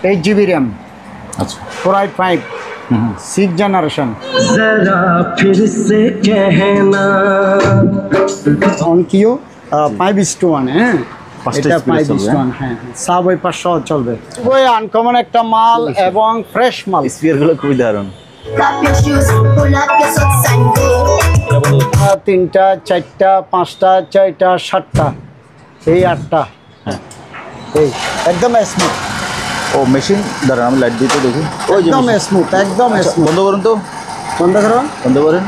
8 GB RAM। अच्छा 4i5 6th generation. जरा फिर से कहना Onkyo 5:1 হ্যাঁ, এটা 5:1 হ্যাঁ, সাব ওই 500 চলবে। ওই আনকমন একটা মাল এবং ফ্রেশ মাল। স্পিয়ারগুলো খুবই দারুণ। তিনটা, চারটা, পাঁচটা, ছয়টা, সাতটা, এই 8টা, এই একদম স্মুথ। ও মেশিন দাঁড়ান, আমি লাইট দিতে দেখি। ওই যে একদম স্মুথ, একদম স্মুথ। বন্ধ করুন তো, বন্ধ করো, বন্ধ করেন,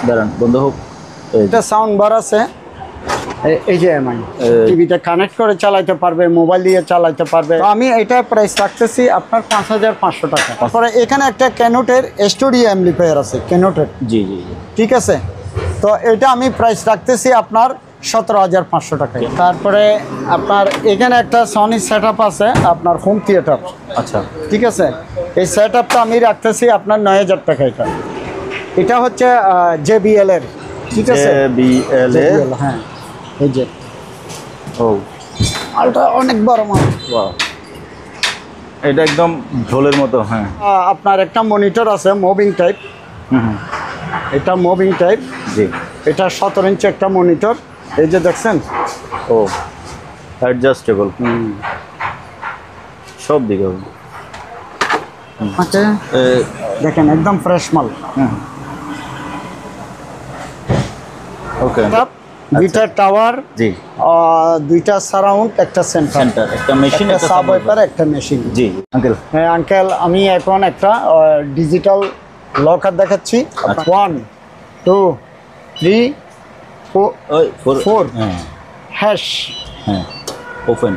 দাঁড়ান বন্ধ হোক। এটা সাউন্ড বার আছে, এই যে এমআই টিভিতে কানেক্ট করে চালাতে পারবে, মোবাইল দিয়ে চালাতে পারবে। তো আমি এটা প্রাইস রাখতেছি আপনার 5500 টাকা। তারপরে এখানে একটা ক্যানোটের স্টুডিও অ্যাম্পলিফায়ার আছে, ক্যানোটের। জি জি জি, ঠিক আছে, তো এটা আমি প্রাইস রাখতেছি আপনার 17500 টাকায়। তারপরে আপনার এখানে একটা সনি সেট আপ আছে, আপনার হোম থিয়েটার। আচ্ছা ঠিক আছে, এই সেট আপটা আমি রাখতেছি আপনার 9000 টাকা। এটা হচ্ছে JBL এর। ঠিক আছে, JBL এর, হ্যাঁ এই যে। ও মালটা অনেক বড় মাল। ওয়াও, এটা একদম ঢোলের মতো। হ্যাঁ আপনার একটা মনিটর আছে মুভিং টাইপ। এটা মুভিং টাইপ। জি, এটা 17 ইঞ্চি একটা মনিটর, এই যে দেখছেন। ও অ্যাডজাস্টেবল সব দিকে হবে। আচ্ছা দেখেন একদম ফ্রেশ মাল। ওকে, দুইটা টাওয়ার, জি, দুইটা সারাউন্ড, একটা সেন্টার, একটা মেশিন, একটা সাব ওয়াইপার, একটা মেশিন। জি আঙ্কেল। হ্যাঁ আঙ্কেল, আমি এখন একটা ডিজিটাল লকার দেখাচ্ছি। 1 2 3 4 হ্যাঁ হ্যাশ, হ্যাঁ ওপেন,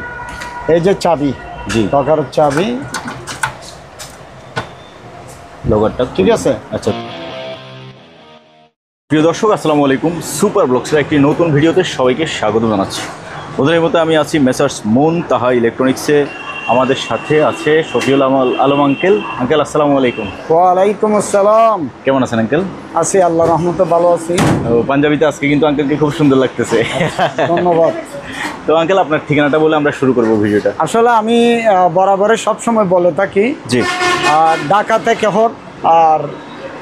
এই যে চাবি, জি লকারের চাবি। লগারটা ঠিক আছে। আচ্ছা, প্রিয় দর্শক আসসালামু আলাইকুম। সুপার ব্লগসের একটি নতুন ভিডিওতে সবাইকে স্বাগত জানাচ্ছি। ওদের মতো আমি আছি মেসার্স মুনতাহা ইলেকট্রনিক্সে। আমাদের সাথে আছে শফিউল আলম আঙ্কেল। আঙ্কেল আসসালামু আলাইকুম। ওয়ালাইকুম আসসালাম। কেমন আছেন আঙ্কেল? আছি, আল্লাহর রহমতে ভালো আছি। ও পাঞ্জাবিতে আজকে কিন্তু আঙ্কেলকে খুব সুন্দর লাগতেছে। ধন্যবাদ। তো আঙ্কেল আপনার ঠিকানাটা বলে আমরা শুরু করব ভিডিওটা। আসলে আমি বরাবরে সবসময় বলে থাকি, জি, ঢাকা থেকে হোক আর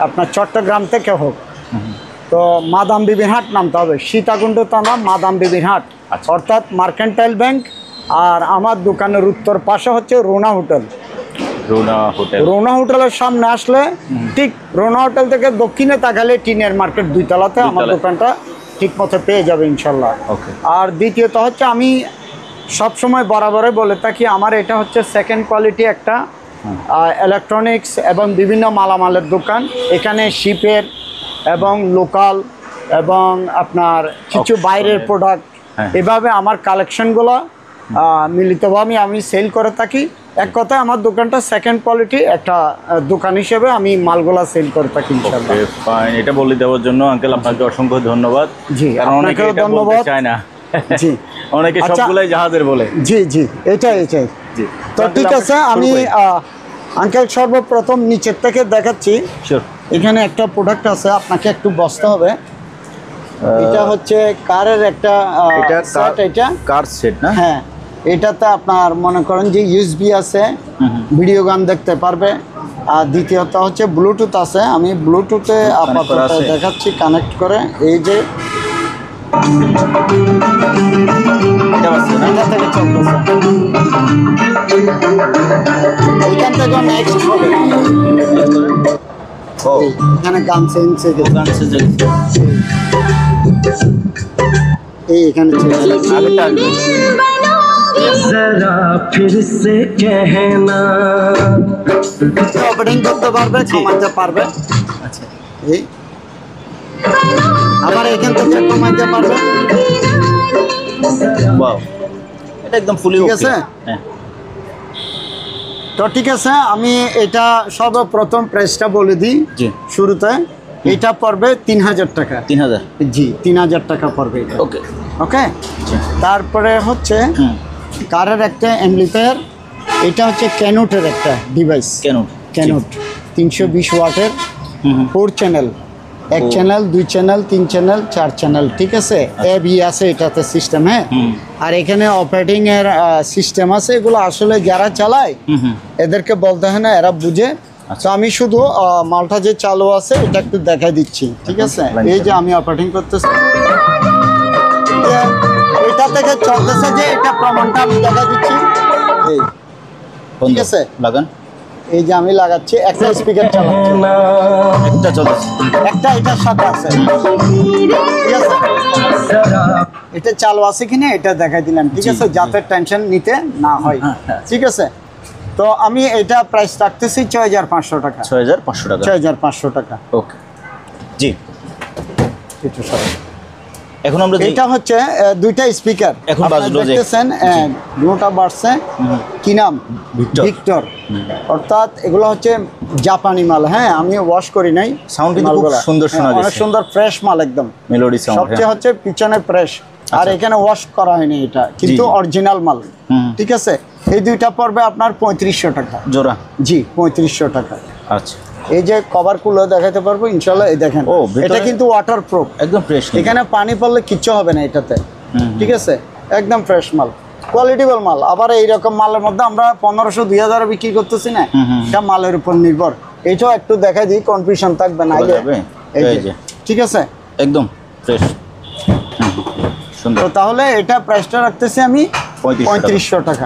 আপনার চট্টগ্রাম থেকে হোক, তো মাদাম বিবির হাট নামতে হবে। সীতাকুণ্ড থানা মাদাম বিবির হাট, অর্থাৎ মার্কেন্টাইল ব্যাংক। আর আমার দোকানের উত্তর পাশে হচ্ছে রোনা হোটেল। রোনা হোটেলের সামনে আসলে ঠিক রোনা হোটেল থেকে দক্ষিণে তাকালে টিনের মার্কেট 2 তলাতে আমার দোকানটা ঠিক মতো পেয়ে যাবে ইনশাল্লাহ। আর দ্বিতীয়ত হচ্ছে আমি সবসময় বরাবরে বলে থাকি, আমার এটা হচ্ছে সেকেন্ড কোয়ালিটি একটা ইলেকট্রনিক্স এবং বিভিন্ন মালামালের দোকান। এখানে শিপের এবং লোকাল এবং আপনার কিছু বাইরের প্রোডাক্ট, এভাবে আমার কালেকশনগুলো মিলিতভাবে আমি সেল করে থাকি। এক কথায় আমার দোকানটা সেকেন্ড কোয়ালিটি একটা দোকান হিসেবে আমি মালগুলা সেল করে থাকি ইনশাআল্লাহ। ফাইন, এটা বলে দেওয়ার জন্য আঙ্কেল আপনাকে অসংখ্য ধন্যবাদ। জি, কারণ অনেকে এটা বলতে চায় না। জি, অনেকে সবগুলাই জাহাজের বলে। জি জি, এটাই। জি, তো ঠিক আছে, আমি আঙ্কেল সর্বপ্রথম নিচের থেকে দেখাচ্ছি। এখানে একটা প্রোডাক্ট আছে, আপনাকে একটু বসতে হবে। এটা হচ্ছে কারের একটা সেট। এটা কার সেট না? হ্যাঁ, এটাতে আপনার মনে করেন যে ইউএসবি আছে, ভিডিও গান দেখতে পারবে। আর দ্বিতীয়ত হচ্ছে ব্লুটুথ আছে। আমি ব্লুটুথে আপাতত দেখাচ্ছি কানেক্ট করে। এই যে এটা থেকে চলতেছে, এইখান থেকে নেক্সট হবে। এখানে গান সেন্সে এইখানে जरा फिर से कहना অপারেটিং করতে পারবে, কমাতে পারবে। আচ্ছা, এই আবার এখান থেকে কমাতে পারবে। ওয়াও, এটা একদম ফুলি ঠিক আছে। তো ঠিক আছে, আমি এটা সর্বপ্রথম প্রাইসটা বলে দিই। জি, শুরুতে এটা পড়বে 3000 টাকা। 3000? জি, 3000 টাকা পড়বে। ওকে ওকে। তারপরে হচ্ছে কারের একটা অ্যাম্পলিফায়ার। এটা হচ্ছে ক্যানোটের একটা ডিভাইস। ক্যানোট 320 ওয়াটের 4 চ্যানেল এক চ্যানেল, 2 চ্যানেল, 3 চ্যানেল, 4 চ্যানেল, ঠিক আছে। এ বি আছে এটাতে সিস্টেম, হ্যাঁ। আর এখানে অপারেটিং এর সিস্টেম আছে, এগুলো আসলে যারা চালায় এদেরকে বলতে হয় না, এরা বুঝে। তো আমি শুধু মালটা যে চালু আছে এটা একটু দেখাই দিচ্ছি, ঠিক আছে। এই যে আমি অপারেটিং করতেছি, এটা থেকে চলতেছে যে এটা প্রমাণটা আমি দেখা দিচ্ছি, এই ঠিক আছে। লাগান, এই যে আমি লাগাচ্ছি, একটা স্পিকার চালাচ্ছি, একটা চলতেছে, একটা এটার সাথে আছে, ঠিক আছে। এটা চালু আছে কিনা এটা দেখাই দিলাম, ঠিক আছে, যাতে টেনশন নিতে না হয়, ঠিক আছে। তো আমি এটা প্রাইস রাখতেছি 6500 টাকা। 6500 টাকা, 6500 টাকা। ওকে জি। এটা সব এখন আমরা এটা হচ্ছে দুইটা স্পিকার এখন বাজলো যে দেখতেছেন, দুটো বাজছে। কি নাম? ভিক্টর। অর্থাৎ এগুলো হচ্ছে জাপানি মাল, হ্যাঁ। আমি ওয়াশ করি নাই, সাউন্ড কিন্তু খুব সুন্দর শোনা যাচ্ছে, অনেক সুন্দর ফ্রেশ মাল, একদম মেলোডি সাউন্ড। সবচেয়ে হচ্ছে পিছনে ফ্রেশ, আর এখানে ওয়াশ করা হয়নি, এটা কিন্তু অরিজিনাল মাল, ঠিক আছে। এই দুইটা পড়বে আপনার 3500 টাকা জোড়া। জি, 3500 টাকা। আচ্ছা, এই যে কভার গুলো দেখাতে পারবো ইনশাআল্লাহ, এই দেখেন, এটা কিন্তু ওয়াটারপ্রুফ, একদম ফ্রেশ, এখানে পানি পড়লে কিচ্ছু হবে না এটাতে, ঠিক আছে। একদম ফ্রেশ মাল, কোয়ালিটিবল মাল। আবার এইরকম মালের মধ্যে আমরা 1500-2000 বিক্রি করতেছি না, এটা মালের উপর নির্ভর। এইটাও একটু দেখাই দিই, কনফিউশন থাকবে না, এই যে, ঠিক আছে, একদম ফ্রেশ, সুন্দর। তো তাহলে এটা প্রাইসটা রাখতেছি আমি 3500 টাকা।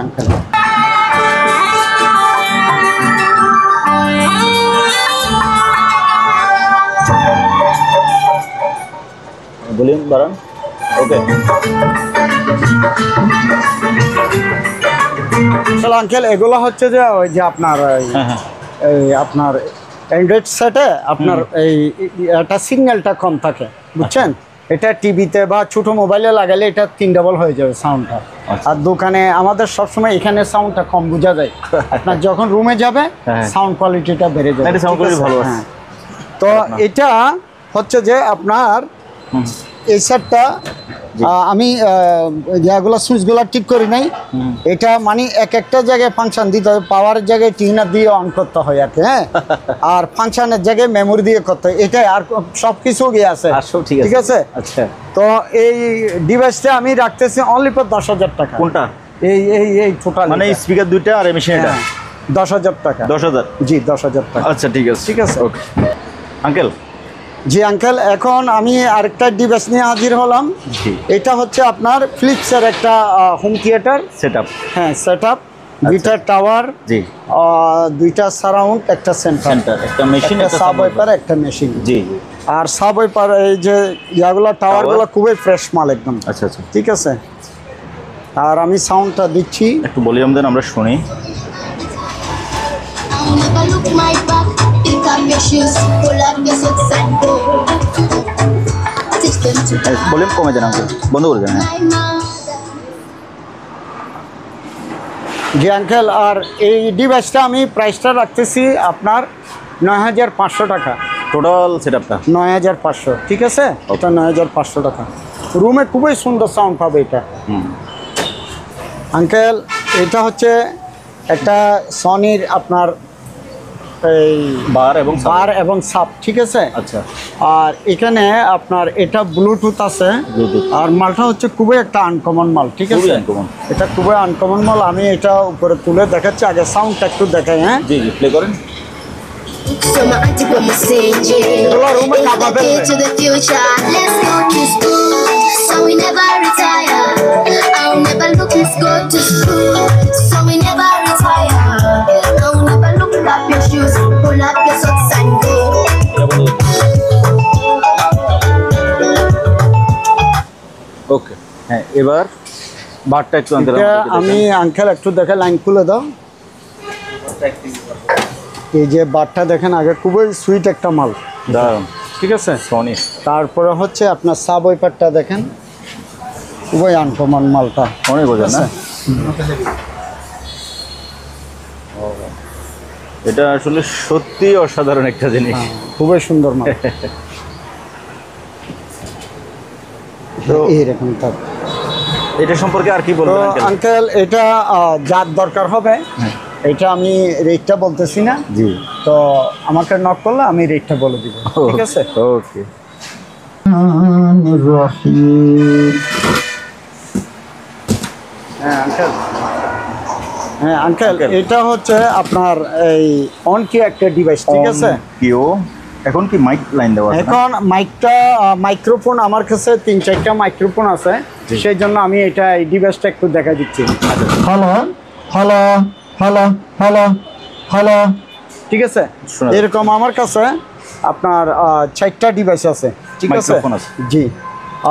ভলিউম বাড়ান, ওকে। আসলে আঙ্কেল এগুলো হচ্ছে যে ওই যে আপনার এই আপনার অ্যান্ড্রয়েড সেটে আপনার এই এটা সিগন্যালটা কম থাকে, বুঝছেন। এটা টিভিতে বা ছোট মোবাইলে লাগালে এটা 3 ডাবল হয়ে যাবে সাউন্ডটা। আর দোকানে আমাদের সবসময় এখানে সাউন্ডটা কম বোঝা যায়, আপনার যখন রুমে যাবে সাউন্ড কোয়ালিটিটা বেড়ে যাবে, সাউন্ড কোয়ালিটি ভালো আছে। তো এটা হচ্ছে যে আপনার এই সেটটা আমি যেগুলো সুইচগুলো ঠিক করি নাই, এটা মানে এক একটা জায়গায় ফাংশন দিতে হবে, পাওয়ারের জায়গায় টিউনার দিয়ে অন করতে হয় আর কি, হ্যাঁ। আর ফাংশনের জায়গায় মেমোরি দিয়ে করতে হয়, এটাই। আর সব কিছু গিয়ে আছে, ঠিক আছে। আচ্ছা, তো এই ডিভাইসটা আমি রাখতেছি অনলি ফর 10,000 টাকা। কোনটা? এই এই এই টোটাল মানে স্পিকার দুইটা আর মেশিনটা 10,000 টাকা। 10,000? জি, 10,000 টাকা। আচ্ছা, ঠিক আছে, ঠিক আছে, ওকে আঙ্কেল। জি আঙ্কেল, এখন আমি আরেকটা ডিভাইস নিয়ে হাজির হলাম। এটা হচ্ছে আপনার ফিলিপসের একটা হোম থিয়েটার সেটআপ, হ্যাঁ, সেটআপ। দুইটা টাওয়ার, জি, দুইটা সারাউন্ড, একটা সেন্টার, একটা মেশিন, একটা সাব ওয়াইপার, একটা মেশিন, জি। আর সাব ওয়াইপার এই যে ইয়াগুলো টাওয়ারগুলো খুবই ফ্রেশ মাল একদম। আচ্ছা আচ্ছা, ঠিক আছে। আর আমি সাউন্ডটা দিচ্ছি, একটু ভলিউম দেন, আমরা শুনি। ভলিউম কমে দেন আঙ্কেল, বন্ধ করে দেন। জি আঙ্কেল, আর এই ডিভাইসটা আমি প্রাইসটা রাখতেছি আপনার 9,500 টাকা। টোটাল সেটআপটা 9,500, ঠিক আছে। এটা 9,500 টাকা। রুমে খুবই সুন্দর সাউন্ড পাবে এটা। আঙ্কেল এটা হচ্ছে একটা সনির আপনার এই বার এবং সাপ, ঠিক আছে। আচ্ছা, আর এখানে আপনার এটা ব্লুটুথ আছে, আর মালটা হচ্ছে খুবই একটা আনকমন মাল, ঠিক আছে। এটা খুবই আনকমন মাল। আমি এটা উপরে তুলে দেখাচ্ছি, আগে সাউন্ডটা একটু দেখাই। হ্যাঁ, জি, প্লে করেন। ওকে, হ্যাঁ, এবার বারটা একটু আমি আঙ্কেল একটু দেখে লাইন খুলে দাও। এই যে বারটা দেখেন, আগে খুবই সুইট একটা মাল, দারুণ, ঠিক আছে, সনি। তারপরে হচ্ছে আপনার সাব ওয়াইপারটা দেখেন, খুবই আনকমন মালটা, অনেক বোঝেন না। এটা আসলে সত্যি অসাধারণ একটা জিনিস, খুবই সুন্দর মাল। তো এইরকম এটা সম্পর্কে আর কি বলবেন আঙ্কেল? এটা যার দরকার হবে এটা আমি রেটটা বলতেছি না, জি তো আমাকে নক করলে আমি রেটটা বলে দিব, ঠিক আছে? ওকে। হ্যাঁ আঙ্কেল, হ্যাঁ আঙ্কেল, এটা হচ্ছে আপনার এই অন কি একটা ডিভাইস, ঠিক আছে? কিও এখন কি মাইক লাইন দেওয়া আছে না? এখন মাইকটা মাইক্রোফোন আমার কাছে 3-4টা মাইক্রোফোন আছে, সেই জন্য আমি এটা এই ডিভাইসটা একটু দেখা দিচ্ছি। Hello hello hello hello hello, ঠিক আছে? শোনা এরকম আমার কাছে আপনার 4টা ডিভাইস আছে, ঠিক আছে? মাইক্রোফোন আছে। জি।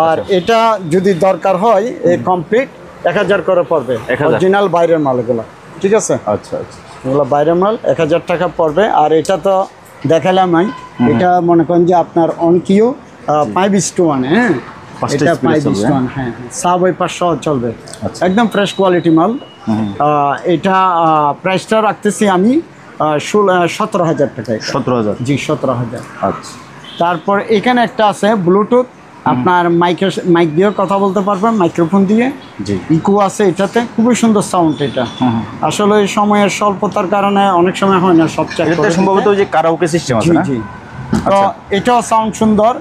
আর এটা যদি দরকার হয় এই কমপ্লিট 1000 করে পড়বে, 1000 অরিজিনাল বাইরের মাল এগুলো, ঠিক আছে? আচ্ছা আচ্ছা এগুলো বাইরের মাল 1000 টাকা পড়বে। আর এটা তো দেখালাম আমি, এটা মনে করেন যে আপনার অনকিও 5:1, হ্যাঁ, পাঁচটা এটা speed চলবে, 5:1, হ্যাঁ, সাব ওই 500 চলবে, আচ্ছা। একদম ফ্রেশ কোয়ালিটি মাল। এটা প্রাইসটা রাখতেছি আমি 17,000 টাকায়। 17,000 জি, 17,000। আচ্ছা তারপর এখানে একটা আছে ব্লুটুথ, আপনার মাইক দিয়ে কথা বলতে পারবেন, মাইক্রোফোন দিয়ে। জি ইকো আছে এটাতে, খুবই সুন্দর সাউন্ড এটা। আসলে এই সময়ের স্বল্পতার কারণে অনেক সময় হয় না সব চেক এটাতে করে সম্ভবত দিতে। ওই যে কারাওকে সিস্টেম আছে জি না? জি। তো এটাও সাউন্ড সুন্দর।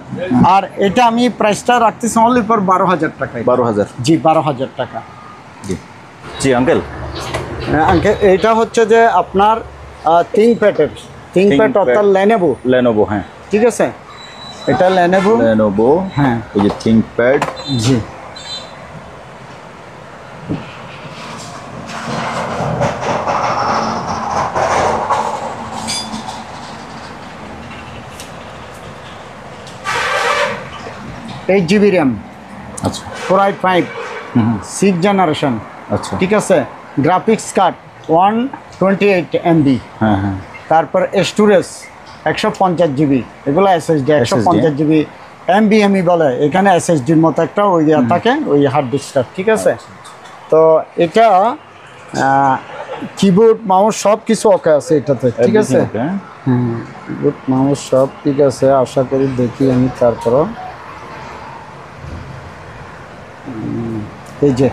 আর এটা আমি প্রাইসটা রাখতেছি অনলি ফর 12,000 টাকায়। 12,000 জি, 12,000 টাকা। জি জি আঙ্কেল। আঙ্কেল, এটা হচ্ছে যে আপনার ThinkPad অর্থাৎ লেনোভো, হ্যাঁ ঠিক আছে? এটা লেনোভো, হ্যাঁ, এই যে থিংকপ্যাড। জি। এইট জিবি র্যাম, আচ্ছা 4i5, 6 জেনারেশন, আচ্ছা ঠিক আছে? গ্রাফিক্স কার্ড 128 MB, হ্যাঁ হ্যাঁ তারপর স্টোরেজ 150 জিবি, এগুলো SSD 150 জিবি NVMe বলে, এখানে SSDর মতো একটা ওই থাকে ওই হার্ড ডিস্কটা, ঠিক আছে? তো এটা কিবোর্ড মাউস সব কিছু ওকে আছে এটাতে, ঠিক আছে? কিবোর্ড মাউস সব ঠিক আছে, আশা করি। দেখি আমি তারপরও এই যে,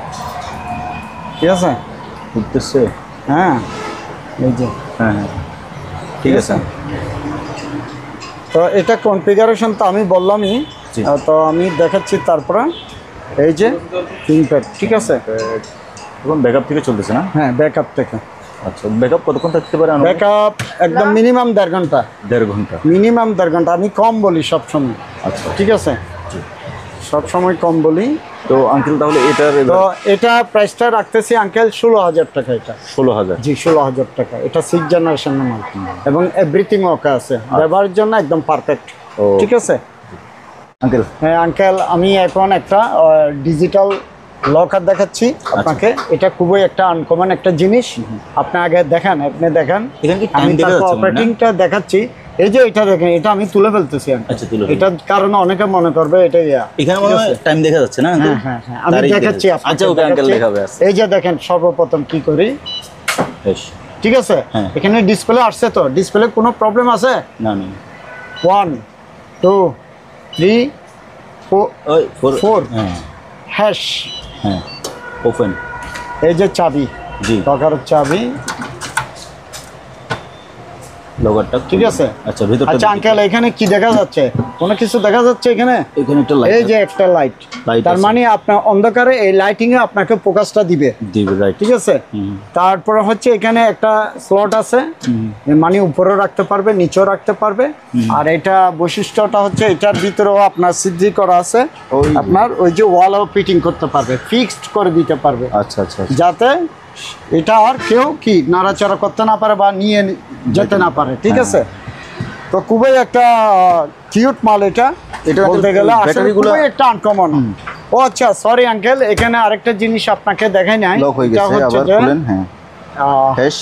ঠিক আছে? উঠতেছে, হ্যাঁ, এই যে, হ্যাঁ হ্যাঁ ঠিক আছে। তো এটা কনফিগারেশন তো আমি বললামই, জি। তো আমি দেখাচ্ছি তারপরে। এই যে ThinkPad, ঠিক আছে? এখন ব্যাকআপ থেকে চলতেছে না? হ্যাঁ, ব্যাকআপ থেকে। আচ্ছা ব্যাকআপ কতক্ষণ থাকতে পারে? ব্যাকআপ একদম মিনিমাম 1.5 ঘন্টা, 1.5 ঘন্টা। মিনিমাম 1.5 ঘন্টা। আমি কম বলি সবসময়, আচ্ছা ঠিক আছে? সবসময় কম বলি। তো আঙ্কেল তাহলে এটার তো এটা প্রাইসটা রাখতেছি আঙ্কেল 16,000 টাকা। এটা 16,000। জি, 16,000 টাকা। এটা 6 জেনারেশন মাল এবং এভরিথিং ওকে আছে, ব্যবহারের জন্য একদম পারফেক্ট, ও। ঠিক আছে? আঙ্কেল হ্যাঁ আঙ্কেল, আমি এখন একটা ডিজিটাল লকার দেখাচ্ছি আপনাকে। এটা খুবই একটা আনকমন একটা জিনিস। আপনি আগে দেখেন, আপনি দেখেন, এখানে কি আমি time দেখা যাচ্ছে মনে হয় না? অপারেটিংটা দেখাচ্ছি। এই যে এটা দেখেন, এটা আমি তুলে ফেলতেছি। আচ্ছা, তুলে ফেলুন। এটার কারণে অনেকে মনে করবে এটা এখানে মনে হয় টাইম দেখা যাচ্ছে না আঙ্কেল? হ্যাঁ হ্যাঁ হ্যাঁ, আমি তারিখ দেখাচ্ছি দেখা- আপনাকে, আচ্ছা ওকে আঙ্কেল দেখাচ্ছি। দেখাবে আজকে। এই যে দেখেন, সর্বপ্রথম কি করি, বেশ, ঠিক আছে? হ্যাঁ। এখানে ডিসপ্লে আসছে, তো ডিসপ্লে কোনো প্রবলেম আছে? না না 1 2 3 4 ওই 4 হ্যাঁ হ্যাশ, হ্যাঁ ওপেন। এই যে চাবি, জি লকারের চাবি, লগারটা ঠিক আছে? আচ্ছা ভিতরটা আচ্ছা আঙ্কেল, এখানে কি দেখা যাচ্ছে? কোনো কিছু দেখা যাচ্ছে এখানে? এখানে একটা লাইট এই যে একটা লাইট, Light তার আছে। মানে আপনার অন্ধকারে এই লাইটিং এ আপনাকে ফোকাসটা দিবে, দিবে, রাইট। ঠিক আছে? তারপরে হচ্ছে এখানে একটা স্লট আছে, মানে উপরেও রাখতে পারবে, নিচেও রাখতে পারবে। আর এটা বৈশিষ্ট্যটা হচ্ছে এটার ভিতরেও আপনার সিদ্ধি করা আছে, ওই- আপনার ওই যে ওয়ালও ফিটিং করতে পারবে, ফিক্সড করে দিতে পারবে, আচ্ছা আচ্ছা আচ্ছা। যাতে এটা আর কেউ কি নাড়াচাড়া করতে না পারে বা নিয়ে যেতে না পারে, ঠিক আছে? তো খুবই একটা কিউট মাল এটা। এটা বলতে গেলে আসলে ব্যাটারিগুলো খুবই একটা আনকমন। ও আচ্ছা, সরি আঙ্কেল, এখানে আরেকটা জিনিস আপনাকে দেখাই নাই। লক হয়ে এটা গেছে, হচ্ছে আবার যে খুলেন। হ্যাঁ হ্যাশ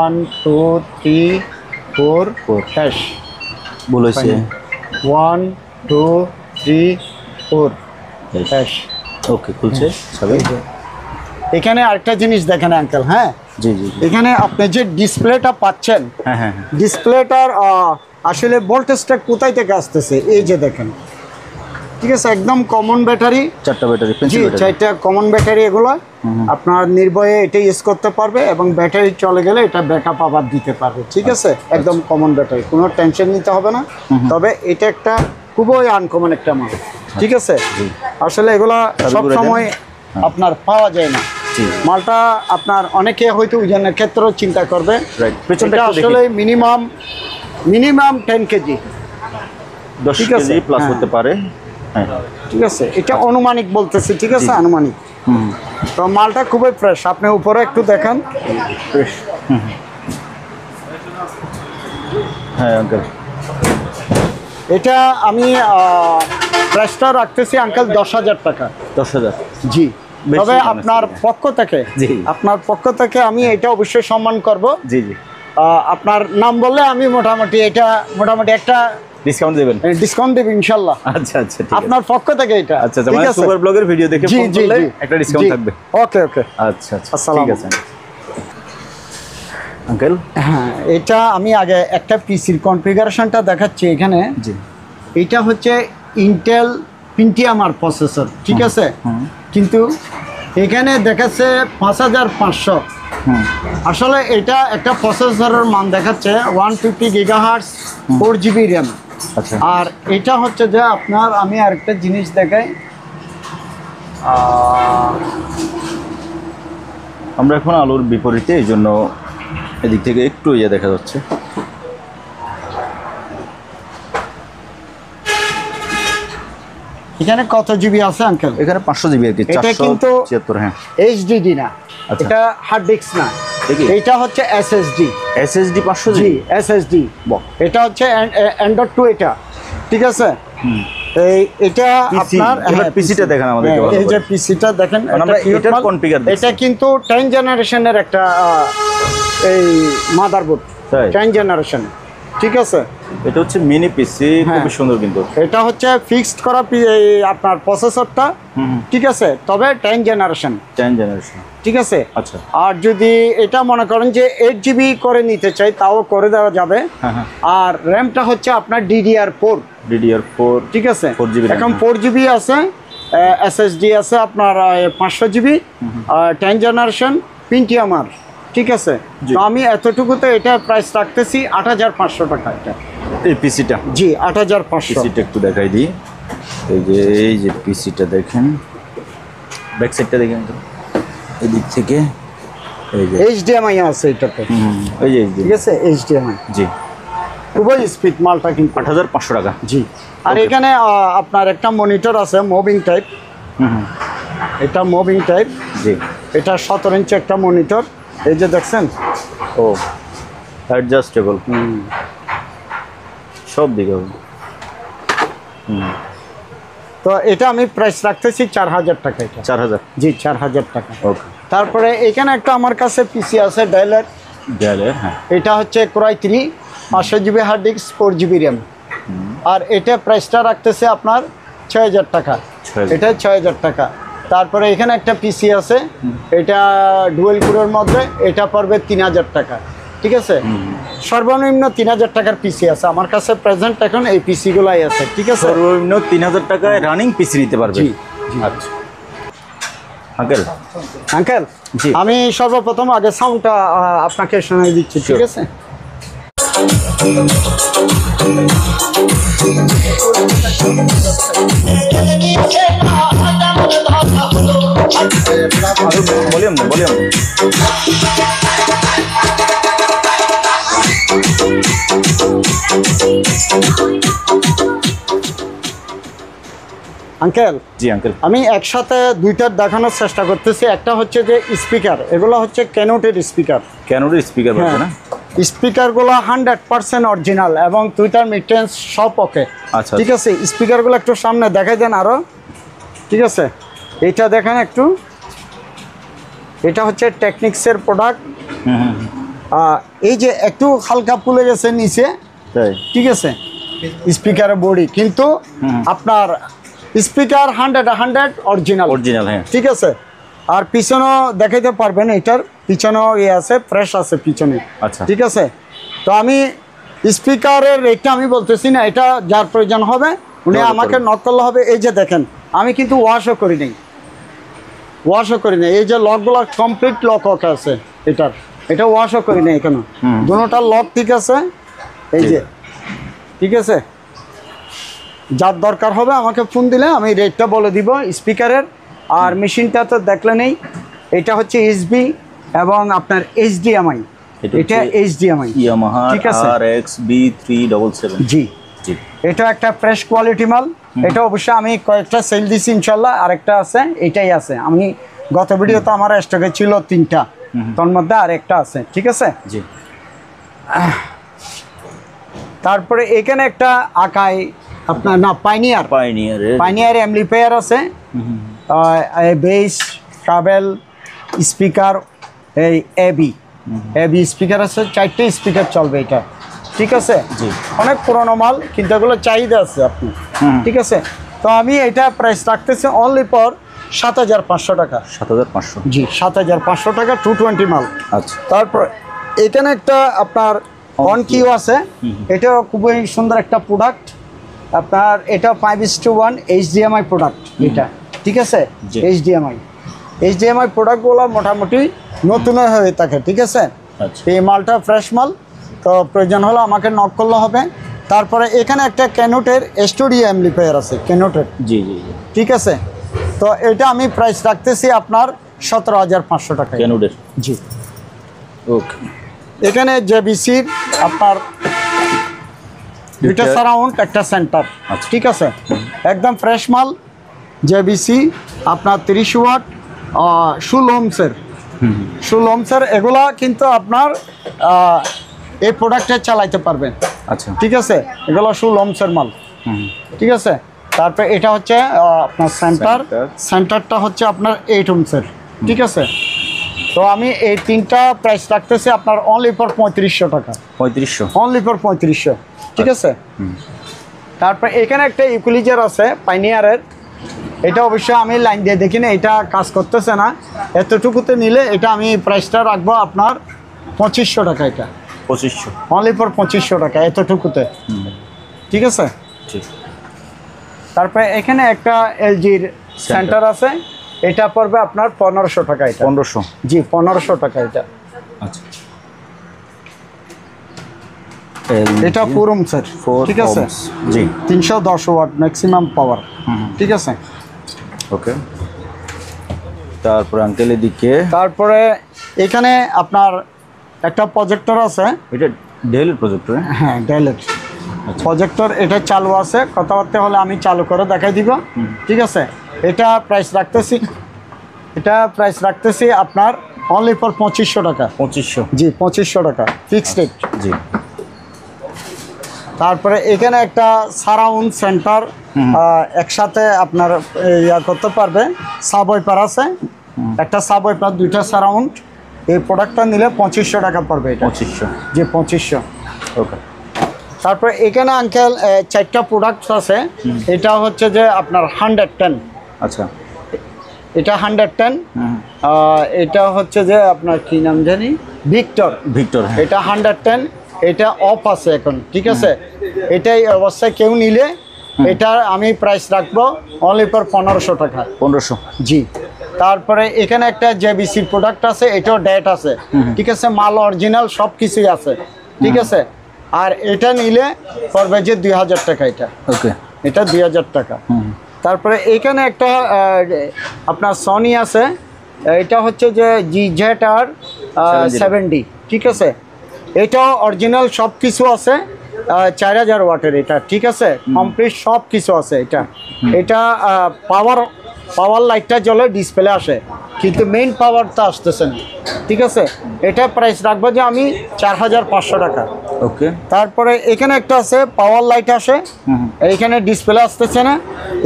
1 2 3 4 হ্যাশ, ভুল হয়েছে। 1 2 3 4 হ্যাশ। ওকে খুলছে সবাই। এখানে আরেকটা জিনিস দেখেন আঙ্কেল, হ্যাঁ, জি জি জি। এখানে আপনি যে ডিসপ্লেটা পাচ্ছেন, হ্যাঁ হ্যাঁ হ্যাঁ ডিসপ্লেটার আসলে ভোল্টেজটা কোথায় থেকে আসতেছে, এই যে দেখেন, ঠিক আছে, একদম কমন ব্যাটারি। 4টা ব্যাটারি, জি, পেন্সিল ব্যাটারি। 4টা কমন ব্যাটারি এগুলো। আপনার নির্ভয়ে এটা ইউজ করতে পারবে এবং ব্যাটারি চলে গেলে এটা ব্যাকআপ আবার দিতে পারবে। ঠিক আছে, একদম কমন ব্যাটারি, কোনো টেনশন নিতে হবে না। তবে এটা একটা খুবই আনকমন একটা মাল। ঠিক আছে, আসলে এগুলা সব সময় আপনার পাওয়া যায় না। মালটা আপনার অনেকে হয়তো ওজনের ক্ষেত্রেও চিন্তা করবে। পেছনটা এটা আসলে মিনিমাম 10 কেজি, 10 ঠিক আছে, কেজি প্লাস হ্যাঁ। হতে পারে। হ্যাঁ, ঠিক আছে, এটা অনুমানিক বলতেছি। ঠিক আছে, আনুমানিক। তো মালটা খুবই ফ্রেশ, আপনি উপরে একটু দেখেন। ফ্রেশ। হ্যাঁ আঙ্কেল, এটা আমি প্রাইসটা রাখতেছি আঙ্কেল 10,000 টাকা। 10,000। জি, বেশি তবে মনে হচ্ছে আপনার এটা। পক্ষ থেকে, জি। আপনার পক্ষ থেকে আমি এটা অবশ্যই সম্মান করব। জি জি, আপনার নাম বললে আমি মোটামুটি একটা ডিসকাউন্ট দেবেন? ডিসকাউন্ট দেব ইনশাল্লাহ। আচ্ছা আচ্ছা, ঠিক আছে। আপনার পক্ষ থেকে এটা। আচ্ছা আচ্ছা, মানে সুপার ব্লগের ভিডিও দেখে জি ফোন জি করলে জি, একটা ডিসকাউন্ট থাকবে। ওকে ওকে, আচ্ছা আচ্ছা, আসসালামু ঠিক আছে আঙ্কেল। হ্যাঁ, এটা আমি আগে একটা পিসির কনফিগারেশনটা দেখাচ্ছি এখানে। জি, এটা হচ্ছে ইন্টেল পেন্টিয়াম প্রসেসর। ঠিক আছে, কিন্তু এখানে দেখাচ্ছে 5500। আসলে এটা একটা প্রসেসরের মান দেখাচ্ছে 150 গিগাহার্টজ 4GB র্যাম। আচ্ছা, আর এটা হচ্ছে যে আপনার, আমি আরেকটা জিনিস দেখাই। আমরা এখন আলুর বিপরীতে, এই জন্য এদিক থেকে একটু ইয়ে দেখা যাচ্ছে। এখানে কত জিবি আছে আঙ্কেল? এখানে 500 জিবি আর কি, এটা কিন্তু 476। হ্যাঁ, এইচডিডি না, আচ্ছা। এটা হার্ড ডিস্ক না, দেখি। এটা হচ্ছে এসএসডি। এসএসডি 500 জি, জিবি। এসএসডি। এটা হচ্ছে অ্যান্ড্রয়েড 2 এটা। ঠিক আছে, এটা PC, আপনার এবার পিসিটা দেখেন আমাদেরকে ভালো এই যে করে। পিসিটা দেখেন, মানে আমরা এটার configure দেখছি। এটা কিন্তু 10 জেনারেশনের একটা এই মাদারবোর্ড, তাই? 10 জেনারেশন। ঠিক আছে, এটা হচ্ছে মিনি পিসি, হ্যাঁ। খুবই সুন্দর কিন্তু। এটা হচ্ছে ফিক্সড করা এই আপনার প্রসেসরটা। ঠিক আছে, তবে 10 জেনারেশন। 10 জেনারেশন। ঠিক আছে, আচ্ছা। আর যদি এটা মনে করেন যে 8GB করে নিতে চাই, তাও করে দেওয়া যাবে। হ্যাঁ হ্যাঁ, আর র্যামটা হচ্ছে আপনার DDR4। DDR4। ঠিক আছে, 4GB এখন 4GB আছে, SSD আছে আপনার 500GB, 10 জেনারেশন পেন্টিয়াম। ঠিক আছে, তো আমি এতটুকুতে এটা প্রাইস রাখতেছি 8500 টাকা। এটা এই পিসিটা, জি 8500। পিসিটা একটু দেখাই দিই। এই যে পিসিটা দেখেন, ব্যাক সাইডটা দেখেন তো, এদিক থেকে এই যে HDMI আছে এটাতে। এই যে ঠিক আছে, HDMI। জি, খুবই স্পিড মালটা কিন্তু। 8500 টাকা। জি, আর এখানে আপনার একটা মনিটর আছে মুভিং টাইপ। এটা মুভিং টাইপ। জি, এটা 17 ইঞ্চি একটা মনিটর, এই যে দেখছেন। ও অ্যাডজাস্টেবল, সব দিকে হবে। তো এটা আমি প্রাইস রাখতেছি 4000 টাকা। এটা 4000। জি, 4000 টাকা। ওকে, তারপরে এখানে একটা আমার কাছে পিসি আছে ডেলের। হ্যাঁ। এটা হচ্ছে Core i3, 500GB hard disk, 4GB RAM. আর এটা প্রাইসটা রাখতেছে আপনার 6000 টাকা। 6000। এটা 6000 টাকা। তারপরে এখানে একটা পিসি আছে, এটা ডুয়েল কোরের মধ্যে, এটা পড়বে 3000 টাকা। ঠিক আছে, সর্বনিম্ন 3000 টাকার পিসি আছে আমার কাছে প্রেজেন্ট, এখন এই পিসিগুলাই আছে। ঠিক আছে, সর্বনিম্ন 3000 টাকায় রানিং পিসি নিতে পারবে। জি, আচ্ছা আঙ্কেল। আঙ্কেল জি। আমি সর্বপ্রথম আগে সাউন্ডটা আপনাকে শোনাই দিচ্ছি। ঠিক আছে, ভলিউম না, ভলিউম। আঙ্কেল জি আঙ্কেল। আমি একসাথে দুইটার দেখানোর চেষ্টা করতেছি। একটা হচ্ছে যে স্পিকার, এগুলো হচ্ছে ক্যানোটের স্পিকার। ক্যানোর স্পিকার পাচ্ছে না? স্পিকারগুলো 100% অরিজিনাল এবং টুইটার মিটেন্স সব ওকে। আচ্ছা, ঠিক আছে, স্পিকারগুলো একটু সামনে দেখাই দেন আরো। ঠিক আছে, এটা দেখেন একটু, এটা হচ্ছে টেকনিক্সের প্রোডাক্ট। এই যে একটু হালকা ফুলে গেছে নিচে। তাই? ঠিক আছে, স্পিকারের বডি কিন্তু আপনার স্পিকার 100 অরিজিনাল। অরিজিনাল, হ্যাঁ। ঠিক আছে, আর পিছনেও দেখাইতে পারবেন, এটার পিছনেও ইয়ে আছে, ফ্রেশ আছে পিছনে। আচ্ছা। ঠিক আছে, তো আমি স্পিকারের রেটটা আমি বলতেছি না, এটা যার প্রয়োজন হবে উনি আমাকে নক করলে হবে। এই যে দেখেন আমি কিন্তু ওয়াশও করি নাই, এই যে লকগুলো কমপ্লিট লক আছে এটা ওয়াশও করি নাই এখানে, দুটোটার লক ঠিক আছে। এই যে ঠিক আছে, যার দরকার হবে আমাকে ফোন দিলে আমি রেটটা বলে দিব স্পিকারের। আর মেশিনটা তো দেখলে নেই, এটা হচ্ছে এসবি এবং আপনার এইচডিএমআই, এটা এইচডিএমআই ইয়ামাহা ঠিক আছে RXB377 জি। এটা একটা ফ্রেশ কোয়ালিটি মাল, এটা অবশ্যই আমি কয়েকটা সেল দিছি ইনশাল্লাহ, আরেকটা আছে এটাই আছে। আমি গত ভিডিওতে আমার স্টকে ছিল 3টা, তার মধ্যে আরেকটা আছে ঠিক আছে জি। তারপরে এখানে একটা আকাই আপনার না পাইনিয়ার অ্যাম্পলিফায়ার আছে, বেস ট্রাভেল স্পিকার, এই এবি স্পিকার আছে, 4টে স্পিকার চলবে এটা ঠিক আছে। অনেক পুরোনো মাল কিন্তু এগুলো চাহিদা আছে আপনি ঠিক আছে। তো আমি এটা প্রাইস রাখতেছি অনলি ফর 7,500 টাকা। 7,500 জি 7,500 টাকা 220 মাল। আচ্ছা, তারপর এখানে একটা আপনার অন কিউ আছে, এটা খুবই সুন্দর একটা প্রোডাক্ট আপনার, এটা 5:1 এইচডিএমআই প্রোডাক্ট এটা ঠিক আছে। এইচডিএমআই প্রোডাক্টগুলো মোটামুটি নতুন হয়ে থাকে ঠিক আছে। এই মালটা ফ্রেশ মাল, তো প্রয়োজন হলে আমাকে নক করলে হবে। তারপরে এখানে একটা ক্যানোটের স্টুডিও অ্যাম্পলিফায়ার আছে, ক্যানোটের জি ঠিক আছে। তো এটা আমি প্রাইস রাখতেছি আপনার 17,500 টাকা ক্যানোডের জি। ওকে, এখানে জেবিসির আপনার দুইটা সারাউন্ড একটা সেন্টার ঠিক আছে, একদম ফ্রেশ মাল। জেবিসি আপনার 30 ওয়াট সুলমসের এগুলা কিন্তু আপনার এই প্রোডাক্টে চালাইতে পারবেন। আচ্ছা ঠিক আছে, এগুলো সুলমসের মাল ঠিক আছে। তারপরে এটা হচ্ছে আপনার সেন্টারটা হচ্ছে আপনার 8 ওহমসের ঠিক আছে। তো আমি এই 3টা প্রাইস রাখতেছি আপনার অনলি ফর 3500 টাকা। 3500 অনলি ফর 3500 ঠিক আছে। তারপর এখানে একটা ইকুয়ালাইজার আছে পাইনিয়ারের, এটা অবশ্যই আমি লাইন দিয়ে দেখি না, এটা কাজ করতেছে না। এতটুকুতে নিলে এটা আমি প্রাইসটা রাখবো আপনার 2500 টাকা। এটা 2500 অনলি ফর 2500 টাকা এতটুকুতে ঠিক আছে। তারপরে এখানে একটা এলজির সেন্টার আছে, এটা পড়বে আপনার 1500 টাকা। এটা 1500 জি 1500 টাকা এটা। আচ্ছা, এটা 4 ওহমসের ঠিক আছে জি, 310 ওয়াট ম্যাক্সিমাম পাওয়ার ঠিক আছে। ওকে, তারপর আঙ্কেল এদিকে তারপরে এখানে আপনার একটা প্রজেক্টর আছে, এটা ডেলের প্রজেক্টর। হ্যাঁ ডেলের প্রজেক্টর, এটা চালু আছে, কথাবার্তা হলে আমি চালু করে দেখাই দিব ঠিক আছে। এটা প্রাইস রাখতেছি আপনার অনলি ফর 2500 টাকা। 2500 জি 2500 টাকা ফিক্সড রেট জি। তারপরে এখানে একটা সারাউন্ড সেন্টার একসাথে আপনার ইয়া করতে পারবে, সাবওয়েপার আছে, একটা সাবওয়েপার, 2টা সারাউন্ড। এই প্রোডাক্টটা নিলে 2500 টাকা পড়বে এটা। 2500 জি 2500 ওকে। তারপরে এখানে আঙ্কেল 4টা প্রোডাক্ট আছে, এটা হচ্ছে যে আপনার 110। আচ্ছা, এটা 110, এটা হচ্ছে যে আপনার কি নাম জানি, ভিক্টর। এটা 110, এটা অফ আছে এখন ঠিক আছে। এটাই অবস্থায় কেউ নিলে এটা আমি প্রাইস রাখবো অনলি ফর 1500 টাকা। 1500 জি। তারপরে এখানে একটা জেবিসির প্রোডাক্ট আছে, এটাও ডেট আছে ঠিক আছে, মাল অরিজিনাল সব কিছুই আছে ঠিক আছে। আর এটা নিলে পড়বে যে 2000 টাকা এটা। ওকে, এটা 2000 টাকা। তারপরে এখানে একটা আপনার সনি আছে, এটা হচ্ছে যে GZR 70 ঠিক আছে। এটাও অরিজিনাল সব কিছু আছে, 4000 ওয়াটের এটা ঠিক আছে, কমপ্লিট সব কিছু আছে এটা। এটা পাওয়ার লাইটটা জ্বলে ডিসপ্লে আসে, কিন্তু মেইন পাওয়ারটা আসতেছে না ঠিক আছে। এটা প্রাইস রাখবো যে আমি 4500 টাকা। ওকে, তারপরে এখানে একটা আছে পাওয়ার লাইট আসে, এইখানে ডিসপ্লে আসতেছে না,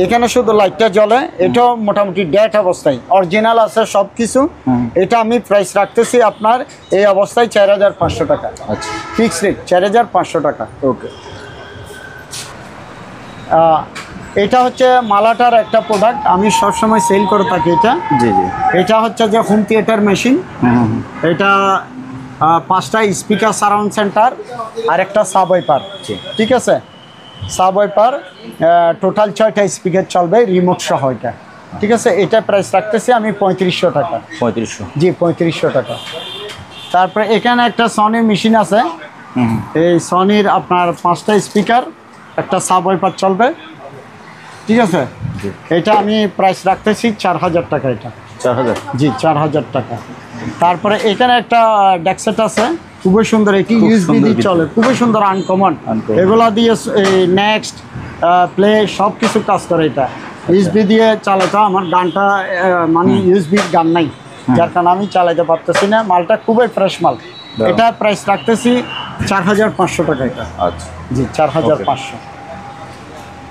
এখানে শুধু লাইটটা জ্বলে, এটাও মোটামুটি ডেট অবস্থায় অরিজিনাল আছে সব কিছু। এটা আমি প্রাইস রাখতেছি আপনার এই অবস্থায় 4500 টাকা। আচ্ছা, ফিক্সড রেট 4500 টাকা। ওকে। এটা হচ্ছে মালাটার একটা প্রোডাক্ট, আমি সবসময় সেল করে থাকি এটা। জি জি। এটা হচ্ছে যে হোম থিয়েটার মেশিন, এটা 5টা স্পিকার সারাউন্ড সেন্টার আর একটা সাবওয়েপার ঠিক আছে। সাব ওয়াইপার, টোটাল 6টা স্পিকার চলবে রিমোট সহ এটা। ঠিক আছে, এটা প্রাইস রাখতেছি আমি 3500 টাকা। 3500। জি 3500 টাকা। তারপরে এখানে একটা সনির মেশিন আছে, এই সনির আপনার 5টা স্পিকার, একটা সাব ওয়াইপার চলবে। ঠিক আছে, এটা আমি প্রাইস রাখতেছি 4000 টাকা এটা। 4000? জি 4000 টাকা। তারপরে এখানে একটা ডেক্সেট আছে, খুবই সুন্দর, এটি খুব ইউএসবি সুন্দর দিয়ে কিন্তু। চলে, খুবই সুন্দর, আনকমন। এগুলা দিয়ে নেক্সট প্লে সব কিছু কাজ করে এটা। ইউএসবি দিয়ে চালাতে আমার গানটা মানে ইউএসবির গান নাই, যার কারণে আমি চালাতে পারতেছি না। মালটা খুবই ফ্রেশ মাল। এটা প্রাইস রাখতেছি 4500 টাকা এটা। আচ্ছা, জি 4500।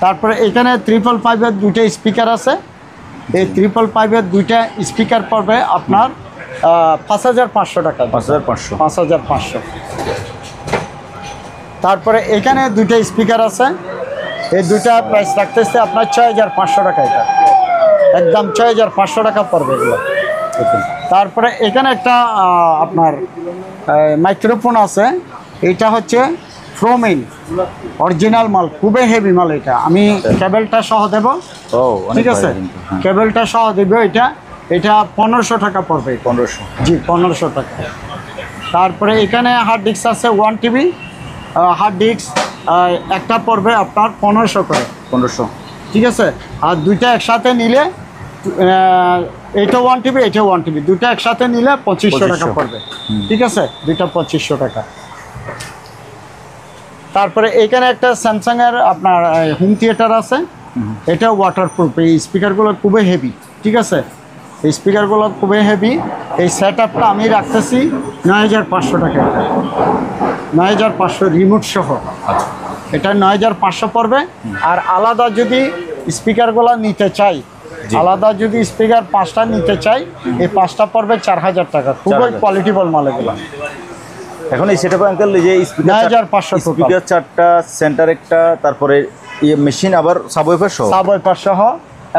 তারপরে এখানে 555-এর 2টা স্পিকার আছে। এই 555-এর 2টা স্পিকার পড়বে আপনার 5500 টাকা। 5500। 5500। তারপরে এখানে 2টা স্পিকার আছে, এই 2টা প্রাইস রাখতেছে আপনার 6500 টাকা এটা, একদম 6500 টাকা পড়বে এগুলো। তারপরে এখানে একটা আপনার মাইক্রোফোন আছে, এটা হচ্ছে ফ্রোমিন অরিজিনাল মাল, খুবই হেভি মাল এটা। আমি কেবলটা সহ দেবো। ও অনেক ঠিক আছে, ভালো কিন্তু। হ্যাঁ। কেবলটা সহ দেবো এটা। এটা 1500 টাকা পড়বে। 1500। জি 1500 টাকা। তারপরে এখানে হার্ড ডিস্ক আছে 1 TB হার্ড ডিস্ক, একটা পড়বে আপনার 1500 করে। 1500। ঠিক আছে, আর 2টা একসাথে নিলে এটা 1 TB, এটা 1 TB, 2টা একসাথে নিলে 2500 টাকা 2500 পড়বে। ঠিক আছে, 2টা 2500 টাকা। তারপরে এখানে একটা স্যামসাংয়ের আপনার হোম থিয়েটার আছে, এটা ওয়াটারপ্রুফ। এই স্পিকারগুলো খুবই হেভি। ঠিক আছে, এই স্পিকারগুলো খুবই হেভি। এই সেট আপটা আমি রাখতেছি 9500 টাকা এটা। 9500 রিমোট সহ। আচ্ছা, এটা 9500 পড়বে। আর আলাদা যদি স্পিকারগুলো নিতে চাই, আলাদা যদি স্পিকার 5টা নিতে চাই, এই 5টা পড়বে 4000 টাকা। খুবই 4000 কোয়ালিটিবল মাল এগুলো। এখন এই সেটআপ আঙ্কেল, এই যে 9500 total। স্পিকার 4টা, সেন্টার একটা, তারপরে মেশিন, আবার সাবওয়ুফার সহ, সাব ওয়াইপার সহ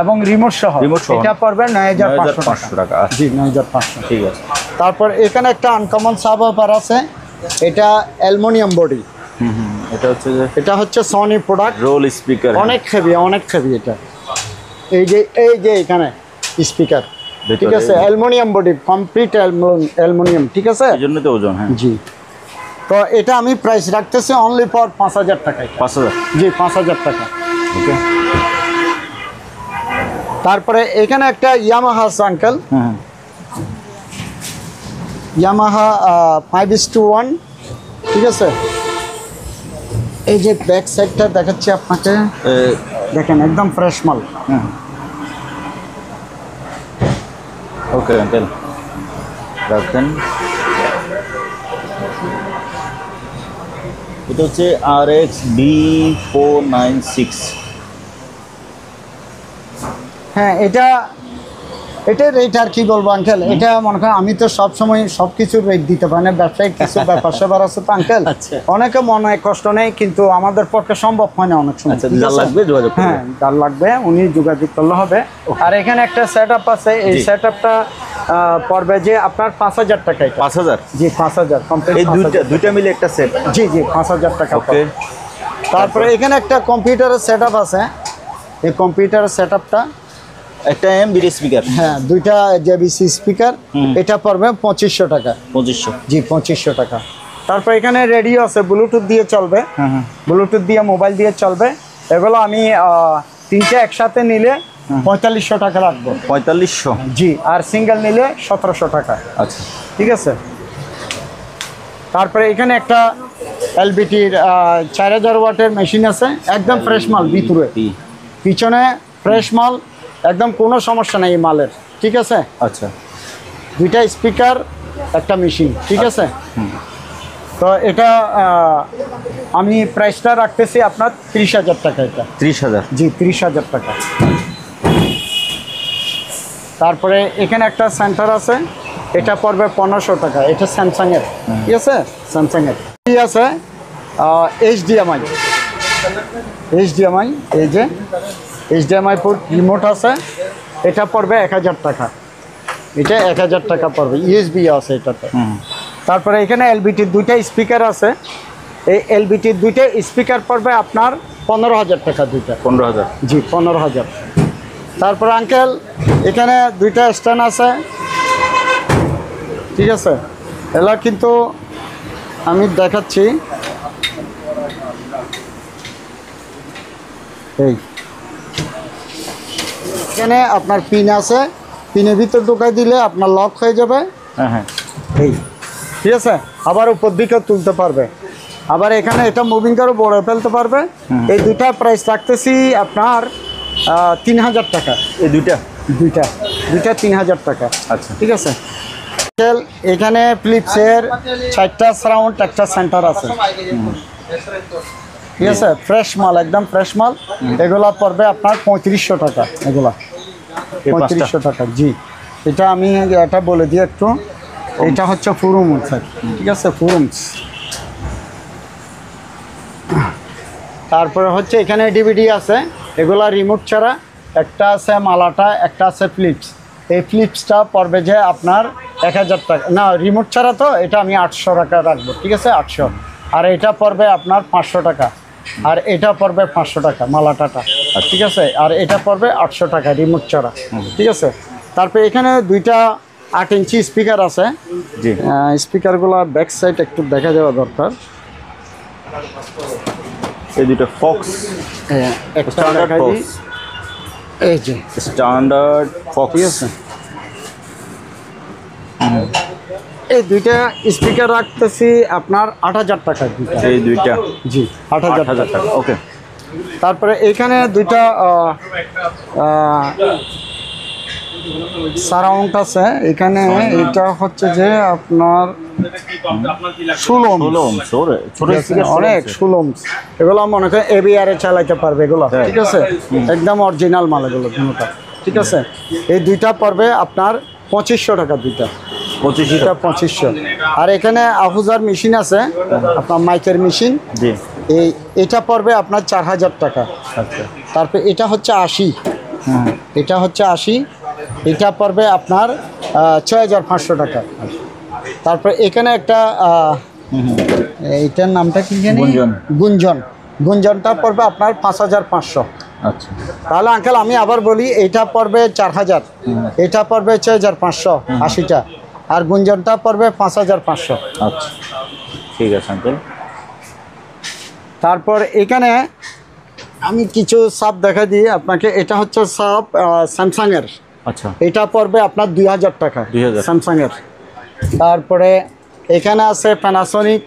এবং রিমোট সহ, রিমোট সহ এটা পড়বে 9500 9500 টাকা। আচ্ছা, জি 9500। ঠিক আছে। তারপর এখানে একটা আনকমন সাব ওয়াইপার আছে, এটা অ্যালুমিনিয়াম বডি। এটা হচ্ছে যে এটা হচ্ছে সনি প্রোডাক্ট, রোল স্পিকার। অনেক হেভি, অনেক হেভি এটা। এই যে এখানে স্পিকার। ঠিক আছে, অ্যালুমিনিয়াম বডি, কমপ্লিট অ্যালুমিনিয়াম। ঠিক আছে, এই জন্য তো ওজন। হ্যাঁ, জি। তো এটা আমি প্রাইস রাখতেছি অনলি ফর 5000 টাকায়। 5000? জি 5000 টাকা। ওকে। তারপরে এখানে একটা ইয়ামাহা আছে আঙ্কেল, হ্যাঁ, ইয়ামাহা 5:1। ঠিক আছে, এই যে ব্যাক সাইডটা দেখাচ্ছি আপনাকে, দেখেন একদম ফ্রেশ মাল। ওকে আঙ্কেল, রাখেন। এটা হচ্ছে RX B496। হ্যাঁ, এটার রেট আর কি বলবো আঙ্কেল, এটা মনে করেন আমি তো সবসময় সব কিছুর রেট দিতে পারি না, ব্যবসায়িক কিছু ব্যাপার স্যাপার আছে তো আঙ্কেল। আচ্ছা। অনেকে মনে কষ্ট নেই, কিন্তু আমাদের পক্ষে সম্ভব হয় না অনেক সময়। আচ্ছা, ঠিক যার আছে? লাগবে যোগাযোগ করবেন। হ্যাঁ, যার লাগবে উনি যোগাযোগ করলে হবে। আর এখানে একটা সেট আপ আছে, এই জি। সেট আপটা পড়বে যে আপনার 5000 টাকা এটা। 5000? জি 5000 কমপ্লিট। এই দুইটা মিলে একটা সেট? জি 5000 টাকা ওকে। পড়বে। তারপরে এখানে একটা কম্পিউটারের সেট আপ আছে, এই কম্পিউটারের সেট আপটা, একটা এমবির স্পিকার। হ্যাঁ 2টা JBC স্পিকার, এটা পড়বে 2500 টাকা। 2500? জি 2500 টাকা। তারপর এখানে রেডিও আছে, ব্লুটুথ দিয়ে চলবে, ব্লুটুথ দিয়ে মোবাইল দিয়ে চলবে। এগুলো আমি 3টে একসাথে নিলে 4500 টাকা রাখবো। 4500? জি, আর সিঙ্গেল নিলে 1700 টাকা। আচ্ছা, ঠিক আছে। তারপরে এখানে একটা এলবিটির 4000 ওয়াটের মেশিন আছে, একদম ফ্রেশ মাল, ভিতরে পিছনে ফ্রেশ মাল, একদম কোনো সমস্যা নেই এই মালের। ঠিক আছে, আচ্ছা। 2টা স্পিকার, একটা মেশিন। ঠিক আছে, তো এটা আমি প্রাইসটা রাখতেছি আপনার 30,000 টাকা এটা। 30,000? জি 30,000 টাকা। তারপরে এখানে একটা সেন্টার আছে, এটা পড়বে 1500 টাকা। এটা স্যামসাংয়ের। ঠিক আছে, স্যামসাংয়ের। কি আছে HDMI, এই যে HDMI পোর্ট রিমোট আছে, এটা পড়বে 1000 টাকা। এটা 1000 টাকা পড়বে, USB আছে এটাতে। তারপরে এখানে LBT 2টা স্পিকার আছে, এই LBT 2টা স্পিকার পড়বে আপনার 15,000 টাকা দুইটা। 15,000। জি 15,000। তারপর আঙ্কেল এখানে দুইটা স্ট্যান্ড আছে, ঠিক আছে, এগুলা কিন্তু আমি দেখাচ্ছি। এই এখানে আপনার পিন আছে, পিনের ভিতর ঢোকাই দিলে আপনার লক হয়ে যাবে। হ্যাঁ হ্যাঁ, এই ঠিক আছে, আবার উপর দিকে তুলতে পারবে, আবার এখানে এটা মুভিং করে বড় ফেলতে পারবে। এই দুইটা প্রাইস রাখতেছি আপনার 3,000 টাকা। এই দুইটা 3,000 টাকা। আচ্ছা, ঠিক আছে। এখানে ফিলিপসের 4টা সারাউন্ড, একটা সেন্টার আছে, ঠিক আছে, ফ্রেশ মাল, একদম ফ্রেশ মাল। এগুলা পড়বে আপনার 3500 টাকা, এগুলা 3500 টাকা। জি, এটা আমি এটা বলে দিই একটু, এটা হচ্ছে ফুরুম স্যার, ঠিক আছে, ফুরুমস। তারপরে হচ্ছে এখানে ডিভিডি আছে, এগুলা রিমোট ছাড়া, একটা আছে মালাটা, একটা আছে ফ্লিপস। এই ফ্লিপসটা পড়বে যে আপনার 1000 টাকা, না রিমোট ছাড়া, তো এটা আমি 800 টাকা রাখবো, ঠিক আছে, 800। আর এটা পড়বে আপনার 500 টাকা, আর এটা পড়বে 500 টাকা মালাটাটা, ঠিক আছে, আর এটা পড়বে 800 টাকা রিমোট ছাড়া, ঠিক আছে। তারপরে এখানে দুইটা 8 ইঞ্চি স্পিকার আছে। জি, স্পিকারগুলো ব্যাক সাইড একটু দেখা যাওয়া দরকার। এই দুইটা ফক্স, একটা স্ট্যান্ডার্ড দেখাই দিই। ফক্স, এই যে স্ট্যান্ডার্ড ফক্স, ঠিক আছে। এই দুইটা স্পিকার রাখতেছি আপনার 8,000 টাকা দুইটা। এই দুইটা জি 8,000 টাকা। ওকে। তারপরে এখানে দুইটা সারাউন্ড আছে এখানে, এটা হচ্ছে যে আপনার সুলম, ছোট অনেক সুলম। এগুলো মনে করেন এবিআর এ চালাইতে পারবে এগুলো, ঠিক আছে, একদম অরিজিনাল মাল এগুলো দুটোটা, ঠিক আছে। এই দুইটা পড়বে আপনার 2500 টাকা দুইটা, 2500। আর এখানে আহুজার মেশিন আছে, আপনার মাইকের মেশিন, জি, এটা পড়বে আপনার 4,000 টাকা। আচ্ছা। তারপরে এটা হচ্ছে 80, এটা হচ্ছে 80, এটা পড়বে আপনার 6,500 টাকা। তারপর এখানে একটা এইটার নামটা কি জানি, গুঞ্জনটা পড়বে আপনার 5,500। আচ্ছা, তাহলে আঙ্কেল আমি আবার বলি, এইটা পড়বে 4,000, এটা পড়বে 6,500 80টা, আর গুঞ্জনটা পড়বে 5,500। আচ্ছা, ঠিক আছে আঙ্কেল। তারপর এখানে আমি কিছু সাপ দেখা দিই আপনাকে। এটা হচ্ছে সাপ স্যামসাংয়ের, আচ্ছা, এটা পড়বে আপনার 2,000 টাকা 2,000 স্যামসাংয়ের। তারপরে এখানে আছে প্যানাসোনিক,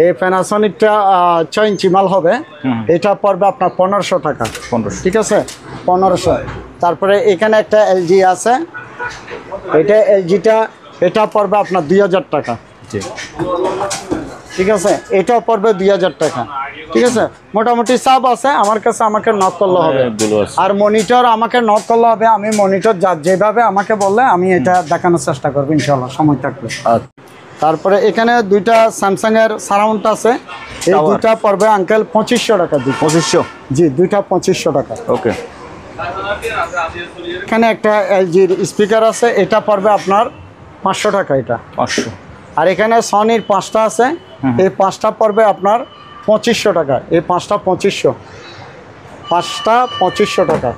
এই প্যানাসোনিকটা 6 ইঞ্চি মাল হবে, এটা পড়বে আপনার 1,500 টাকা, 1500। ঠিক আছে, 1,500। তারপরে এখানে একটা এলজি আছে, এটা এলজিটা, এটা পড়বে আপনার 2,000 টাকা, জি, ঠিক আছে, এটাও পড়বে 2,000 টাকা, ঠিক আছে। মোটামুটি সব আছে আমার কাছে, আমাকে নক করলে হবে। অনেকগুলো আছে। আর মনিটর আমাকে নক করলে হবে, আমি মনিটর যেভাবে আমাকে বললে আমি এটা দেখানোর চেষ্টা করবো ইনশাল্লাহ, সময় থাকবে। আচ্ছা, তারপরে এখানে দুইটা স্যামসাংয়ের সারাউন্ড আছে, এই Tower। দুইটা পড়বে আঙ্কেল 2500 টাকা, 2500। জি দুইটা 2500 টাকা। ওকে। এখানে একটা এলজির স্পিকার আছে, এটা পড়বে আপনার 500 টাকা, এটা 500। আর এখানে সনির 5টা আছে, এই 5টা পড়বে আপনার 2500 টাকা, এই 5টা 2500 টাকা,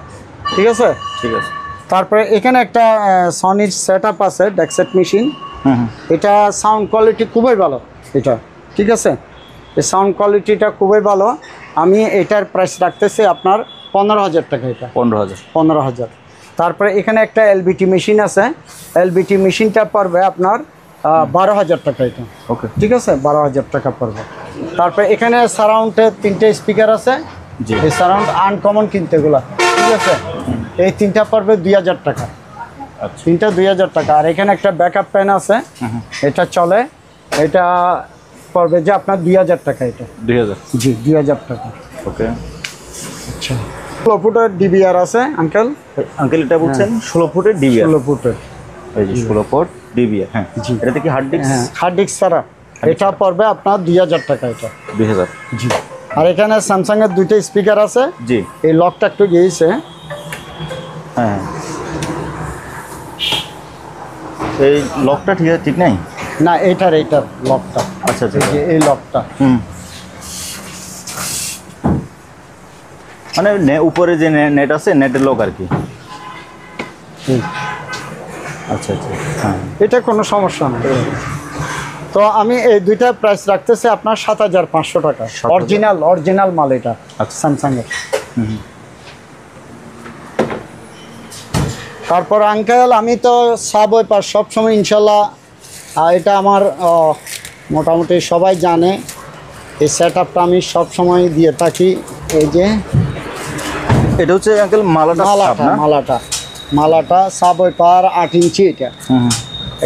ঠিক আছে। ঠিক আছে। তারপরে এখানে একটা সনির সেট আপ আছে, ডেক্সেট মেশিন, এটা সাউন্ড কোয়ালিটি খুবই ভালো, এটা ঠিক আছে, এই সাউন্ড কোয়ালিটিটা খুবই ভালো। আমি এটার প্রাইস রাখতেছি আপনার 15,000 টাকা, এটা 15,000। তারপরে এখানে একটা এলবিটি মেশিন আছে, এলবিটি মেশিনটা পড়বে আপনার 12,000 টাকা, এটা ওকে, ঠিক আছে, 12,000 টাকা পড়বে। তারপরে এখানে সারাউন্ডে 3টে স্পিকার আছে, জি, এই সারাউন্ড আনকমন কিনতে এগুলা, ঠিক আছে, এই 3টা পড়বে 2,000 টাকা, আচ্ছা, 3টা 2,000 টাকা। আর এখানে একটা ব্যাকআপ প্যান আছে, এটা চলে, এটা পড়বে যে আপনার 2,000 টাকা, এটা 2000। জি 2,000 টাকা। ওকে। আচ্ছা, 16 ফুটের ডিবিআর আছে আঙ্কেল, আঙ্কেল এটা বলছেন 16 ফুটের ডিবিআর, 16 ফুটের, এই যে 16 ফুট ডিবিআর। হ্যাঁ, জি। এটাতে কি হার্ড ডিস্ক? হ্যাঁ হার্ড ডিস্ক ছাড়া, এটা পড়বে আপনার 2,000 টাকা, এটা 2000। জি। আর এখানে স্যামসাংয়ের 2টা স্পিকার আছে, জি, এই লকটা একটু গিয়েছে, হ্যাঁ, এই লকটা ঠিক নাই? না এইটার লকটা, আচ্ছা আচ্ছা, এই যে এই লকটা, মানে উপরে যে নেট আছে নেটের লক আর কি। আচ্ছা আচ্ছা, হ্যাঁ এটা কোনো সমস্যা নেই। তো আমি এই দুইটা প্রাইস রাখতেছি আপনার 7,500 টাকা। 7,000 অরিজিনাল মাল এটা। আচ্ছা। স্যামসাংয়ের। তারপর আঙ্কেল আমি তো সাবওয়েপার সবসময় ইনশাল্লাহ এটা আমার মোটামুটি সবাই জানে, এই সেট আপটা আমি সবসময় দিয়ে থাকি। এই যে এটা হচ্ছে আঙ্কেল মালাটা সাপ না? মালাটা সাবওয়েপার 8 ইঞ্চি এটা।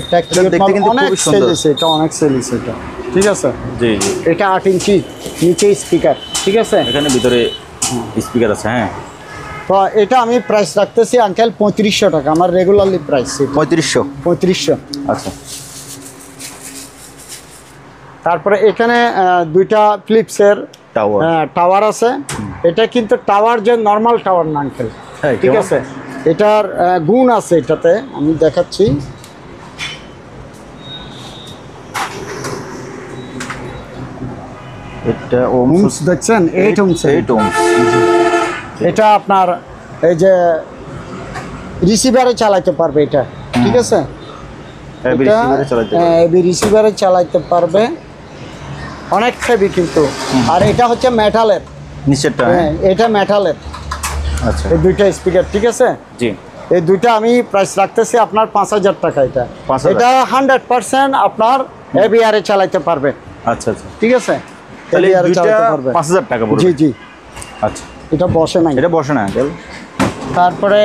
একটা দেখতে কিন্তু অনেক খুবই সুন্দর। সেল এটা অনেক সেল এটা, ঠিক আছে। জি জি, এটা 8 ইঞ্চি, নিচে স্পিকার, ঠিক আছে। এখানে ভিতরে স্পিকার আছে। হ্যাঁ, তো এটা আমি প্রাইস রাখতেছি আঙ্কেল 3500 টাকা, আমার রেগুলারলি প্রাইস 3500। আচ্ছা। তারপরে এখানে দুইটা ফিলিপসের টাওয়ার আছে। এটা কিন্তু টাওয়ার যে নর্মাল টাওয়ার না আঙ্কেল, হ্যাঁ, ঠিক কেমন? আছে। এটার গুণ আছে, এটাতে আমি দেখাচ্ছি। এটা ওমস দেখছেন, 8 ওমস। এটা আপনার এই যে রিসিভারে চালাতে পারবে এটা, ঠিক আছে। এবি রিসিভারে চালাতে পারবে, অনেক হেভি কিন্তু। আর এটা হচ্ছে মেটালের নিচেরটা। হ্যাঁ, এটা মেটালের। আচ্ছা, এই দুইটা স্পিকার, ঠিক আছে। জি, এই দুইটা আমি প্রাইস রাখতেছি আপনার 5,000 টাকা। এটা 5,000 এটা 100% আপনার এবিআরে চালাতে পারবে। আচ্ছা আচ্ছা, ঠিক আছে, তাহলে ABR এ দুইটা চালাতে পারবে। 5,000 টাকা পড়বে। জি জি, আচ্ছা, এটা বসে নাই। এটা বসে না আঙ্কেল। তারপরে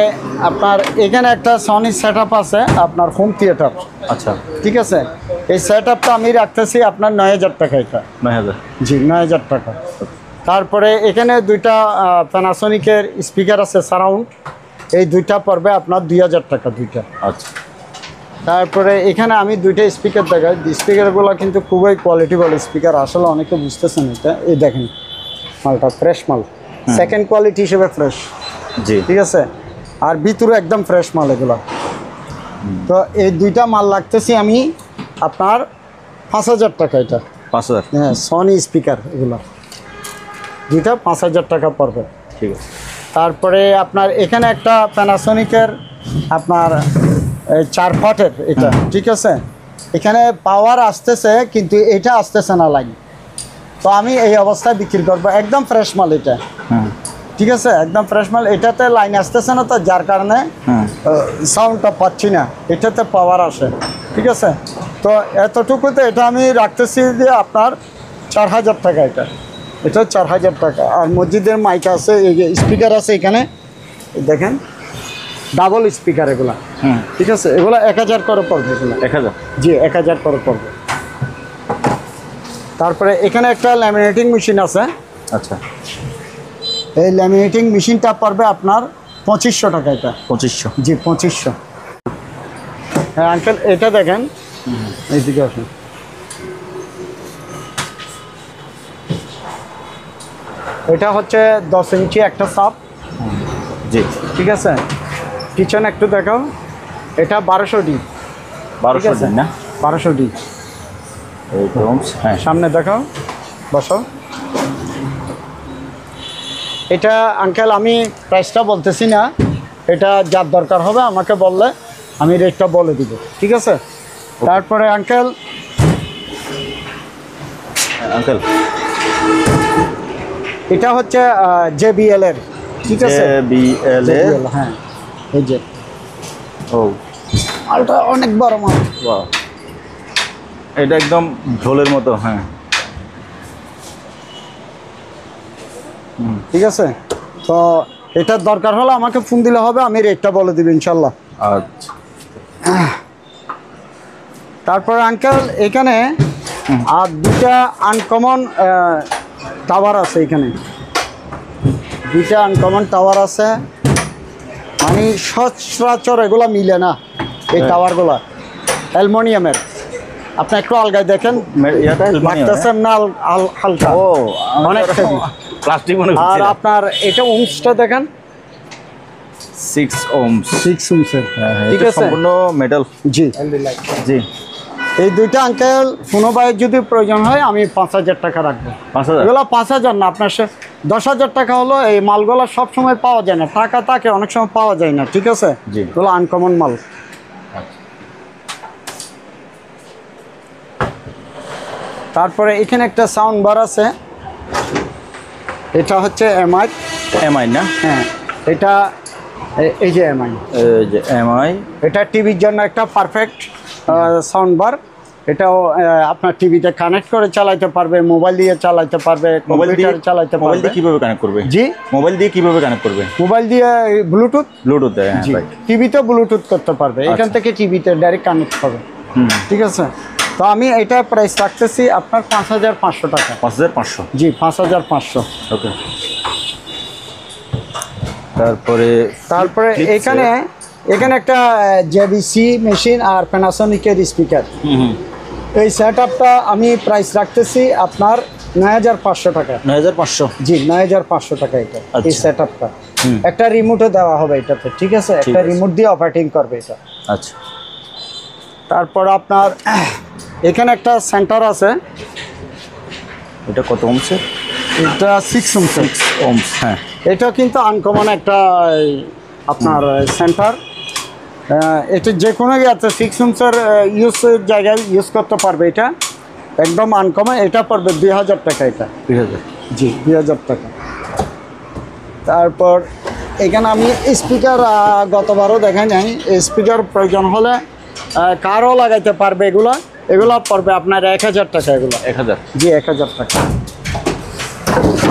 আপনার এখানে একটা সনি সেট আপ আছে, আপনার হোম থিয়েটার। আচ্ছা, ঠিক আছে, এই সেট আপটা আমি রাখতেছি আপনার 9,000 টাকা। এটা 9,000। জি, 9,000 টাকা। তারপরে এখানে দুইটা প্যানাসোনিকের স্পিকার আছে সারাউন্ড, এই দুইটা পড়বে আপনার 2,000 টাকা দুইটা। আচ্ছা, তারপরে এখানে আমি দুইটা স্পিকার দেখাই। স্পিকারগুলো কিন্তু খুবই কোয়ালিটিফুল স্পিকার, আসলে অনেকে বুঝতেছেন এটা। এই দেখেন মালটা ফ্রেশ মাল, সেকেন্ড কোয়ালিটি হিসেবে ফ্রেশ। জি, ঠিক আছে, আর ভিতরে একদম ফ্রেশ মাল এগুলো। তো এই দুইটা মাল লাগতেছি আমি আপনার 5,000 টাকা। এটা 5,000। হ্যাঁ, সনি স্পিকার, এগুলো দুইটা 5,000 টাকা পড়বে। ঠিক আছে। তারপরে আপনার এখানে একটা প্যানাসোনিকের আপনার 4 ফটের এটা, ঠিক আছে। এখানে পাওয়ার আসতেছে কিন্তু এটা আসতেছে না লাইন। তো আমি এই অবস্থায় বিক্রি করবো, একদম ফ্রেশ মাল এটা। ঠিক আছে, একদম ফ্রেশ মাল। এটাতে লাইন আসতেছে না, তো যার কারণে সাউন্ডটা পাচ্ছি না। এটাতে পাওয়ার আসে, ঠিক আছে। তো এতটুকুতে এটা আমি রাখতেছি যে আপনার 4,000 টাকা। এটা 4,000 টাকা। আর মসজিদের মাইক আছে, এই যে স্পিকার আছে এখানে দেখেন, ডাবল স্পিকার এগুলা। ঠিক আছে, এগুলো 1,000 করে পড়বে। এগুলো 1,000? জি, 1,000 করে পড়বে। তারপরে এখানে একটা ল্যামিনেটিং মেশিন আছে। আচ্ছা, এই ল্যামিনেটিং মেশিনটা পড়বে আপনার 2,500 টাকা। এটা 2,500? জি, 2,500। হ্যাঁ আঙ্কেল, এটা দেখেন, এইদিকে আসুন। এটা হচ্ছে 10 ইঞ্চি একটা সাপ। জি, ঠিক আছে। পিছনে একটু দেখাও, এটা 1200 ডি। 1200 দিন না? 1200 ডি। এই তো, হ্যাঁ, সামনে দেখাও, বসো। এটা আঙ্কেল আমি প্রাইসটা বলতেছি না, এটা যার দরকার হবে আমাকে বললে আমি রেটটা বলে দিব, ঠিক আছে। তারপরে আঙ্কেল এটা হচ্ছে JBL এর, ঠিক আছে। JBL এর, JBL, হ্যাঁ, এই যে ও আলটা অনেক বড় মাল। বাহ, এটা একদম ঢোলের মতো। হ্যাঁ, ঠিক আছে। তো এটার দরকার হলে আমাকে ফোন দিলে হবে, আমি রেটটা বলে দিব ইনশাল্লাহ। আচ্ছা। তারপর আঙ্কেল এখানে আর দুটা আনকমন টাওয়ার আছে। এখানে দুইটা আনকমন টাওয়ার আছে, মানে সচরাচর এগুলা মিলে না এই টাওয়ারগুলা। অ্যালুমিনিয়ামের, আপনি একটু আলগায় দেখেন, লাগতেছেন না হালকা? ও, অনেক হেভি প্লাস্টিক মনে আর হচ্ছে। আপনার এটা ওমসটা দেখেন, 6 ohms। 6 ওমসের, হ্যাঁ, ঠিক এটা আছে। সম্পূর্ণ মেটাল। জি জি, এই দুইটা আঙ্কেল কোনো ভাইয়ের যদি প্রয়োজন হয় আমি 5,000 টাকা রাখবো। 5,000? এগুলো 5,000 না, আপনার 10,000 টাকা হলো। এই মালগুলো সব সময় পাওয়া যায় না, টাকা থাকে অনেক সময় পাওয়া যায় না, ঠিক আছে? জি। এগুলো আনকমন মাল। তারপরে এখানে একটা সাউন্ড বার আছে, এটা হচ্ছে এমআই। এমআই না? হ্যাঁ, এটা এই যে এমআই, এই যে এমআই। এটা টিভির জন্য একটা পারফেক্ট সাউন্ড বার। এটাও আপনার টিভিতে কানেক্ট করে চালাতে পারবে, মোবাইল দিয়ে চালাতে পারবে, কম্পিউটার চালাতে মোবাইল পারবে। দিয়ে কিভাবে কানেক্ট করবে? জি, মোবাইল দিয়ে কিভাবে কানেক্ট করবে? মোবাইল দিয়ে ব্লুটুথ। ব্লুটুথ দেয়, হ্যাঁ জি, রাইট। টিভিতে ব্লুটুথ করতে পারবে, এখান থেকে টিভিতে ডাইরেক্ট কানেক্ট হবে। ঠিক আছে, তো আমি এটা প্রাইস রাখতেছি আপনার 5,500 টাকা। 5,500? জি, 5,500। ওকে। তারপরে এখানে একটা জেবিসি মেশিন আর প্যানাসোনিকের স্পিকার। এই সেটআপটা আমি প্রাইস রাখতেছি আপনার 9,500 টাকা। 9,500? জি, 9,500 টাকা এটা। এই আচ্ছা। সেটআপটা একটা রিমোটও দেওয়া হবে এটাতে, ঠিক আছে? একটা রিমোট দিয়ে অপারেটিং করবে এটা। আচ্ছা। তারপর আপনার এখানে একটা সেন্টার আছে, এটা কত ওমসের? এটা 6 ওমস, হ্যাঁ। এটা কিন্তু আনকমন একটা আপনার সেন্টার। এটা যে কোনো আছে 6 ওমসের ইউজের জায়গায় ইউজ করতে পারবে। এটা একদম আনকমন। এটা পড়বে 2,000 টাকা এটা। 2,000? জি, 2,000 টাকা। তারপর এখানে আমি স্পিকার গতবারও দেখা নাই, স্পিকার প্রয়োজন হলে কারও লাগাইতে পারবে। এগুলো পড়বে আপনার 1,000 টাকা। এগুলো 1,000? জি, 1,000 টাকা।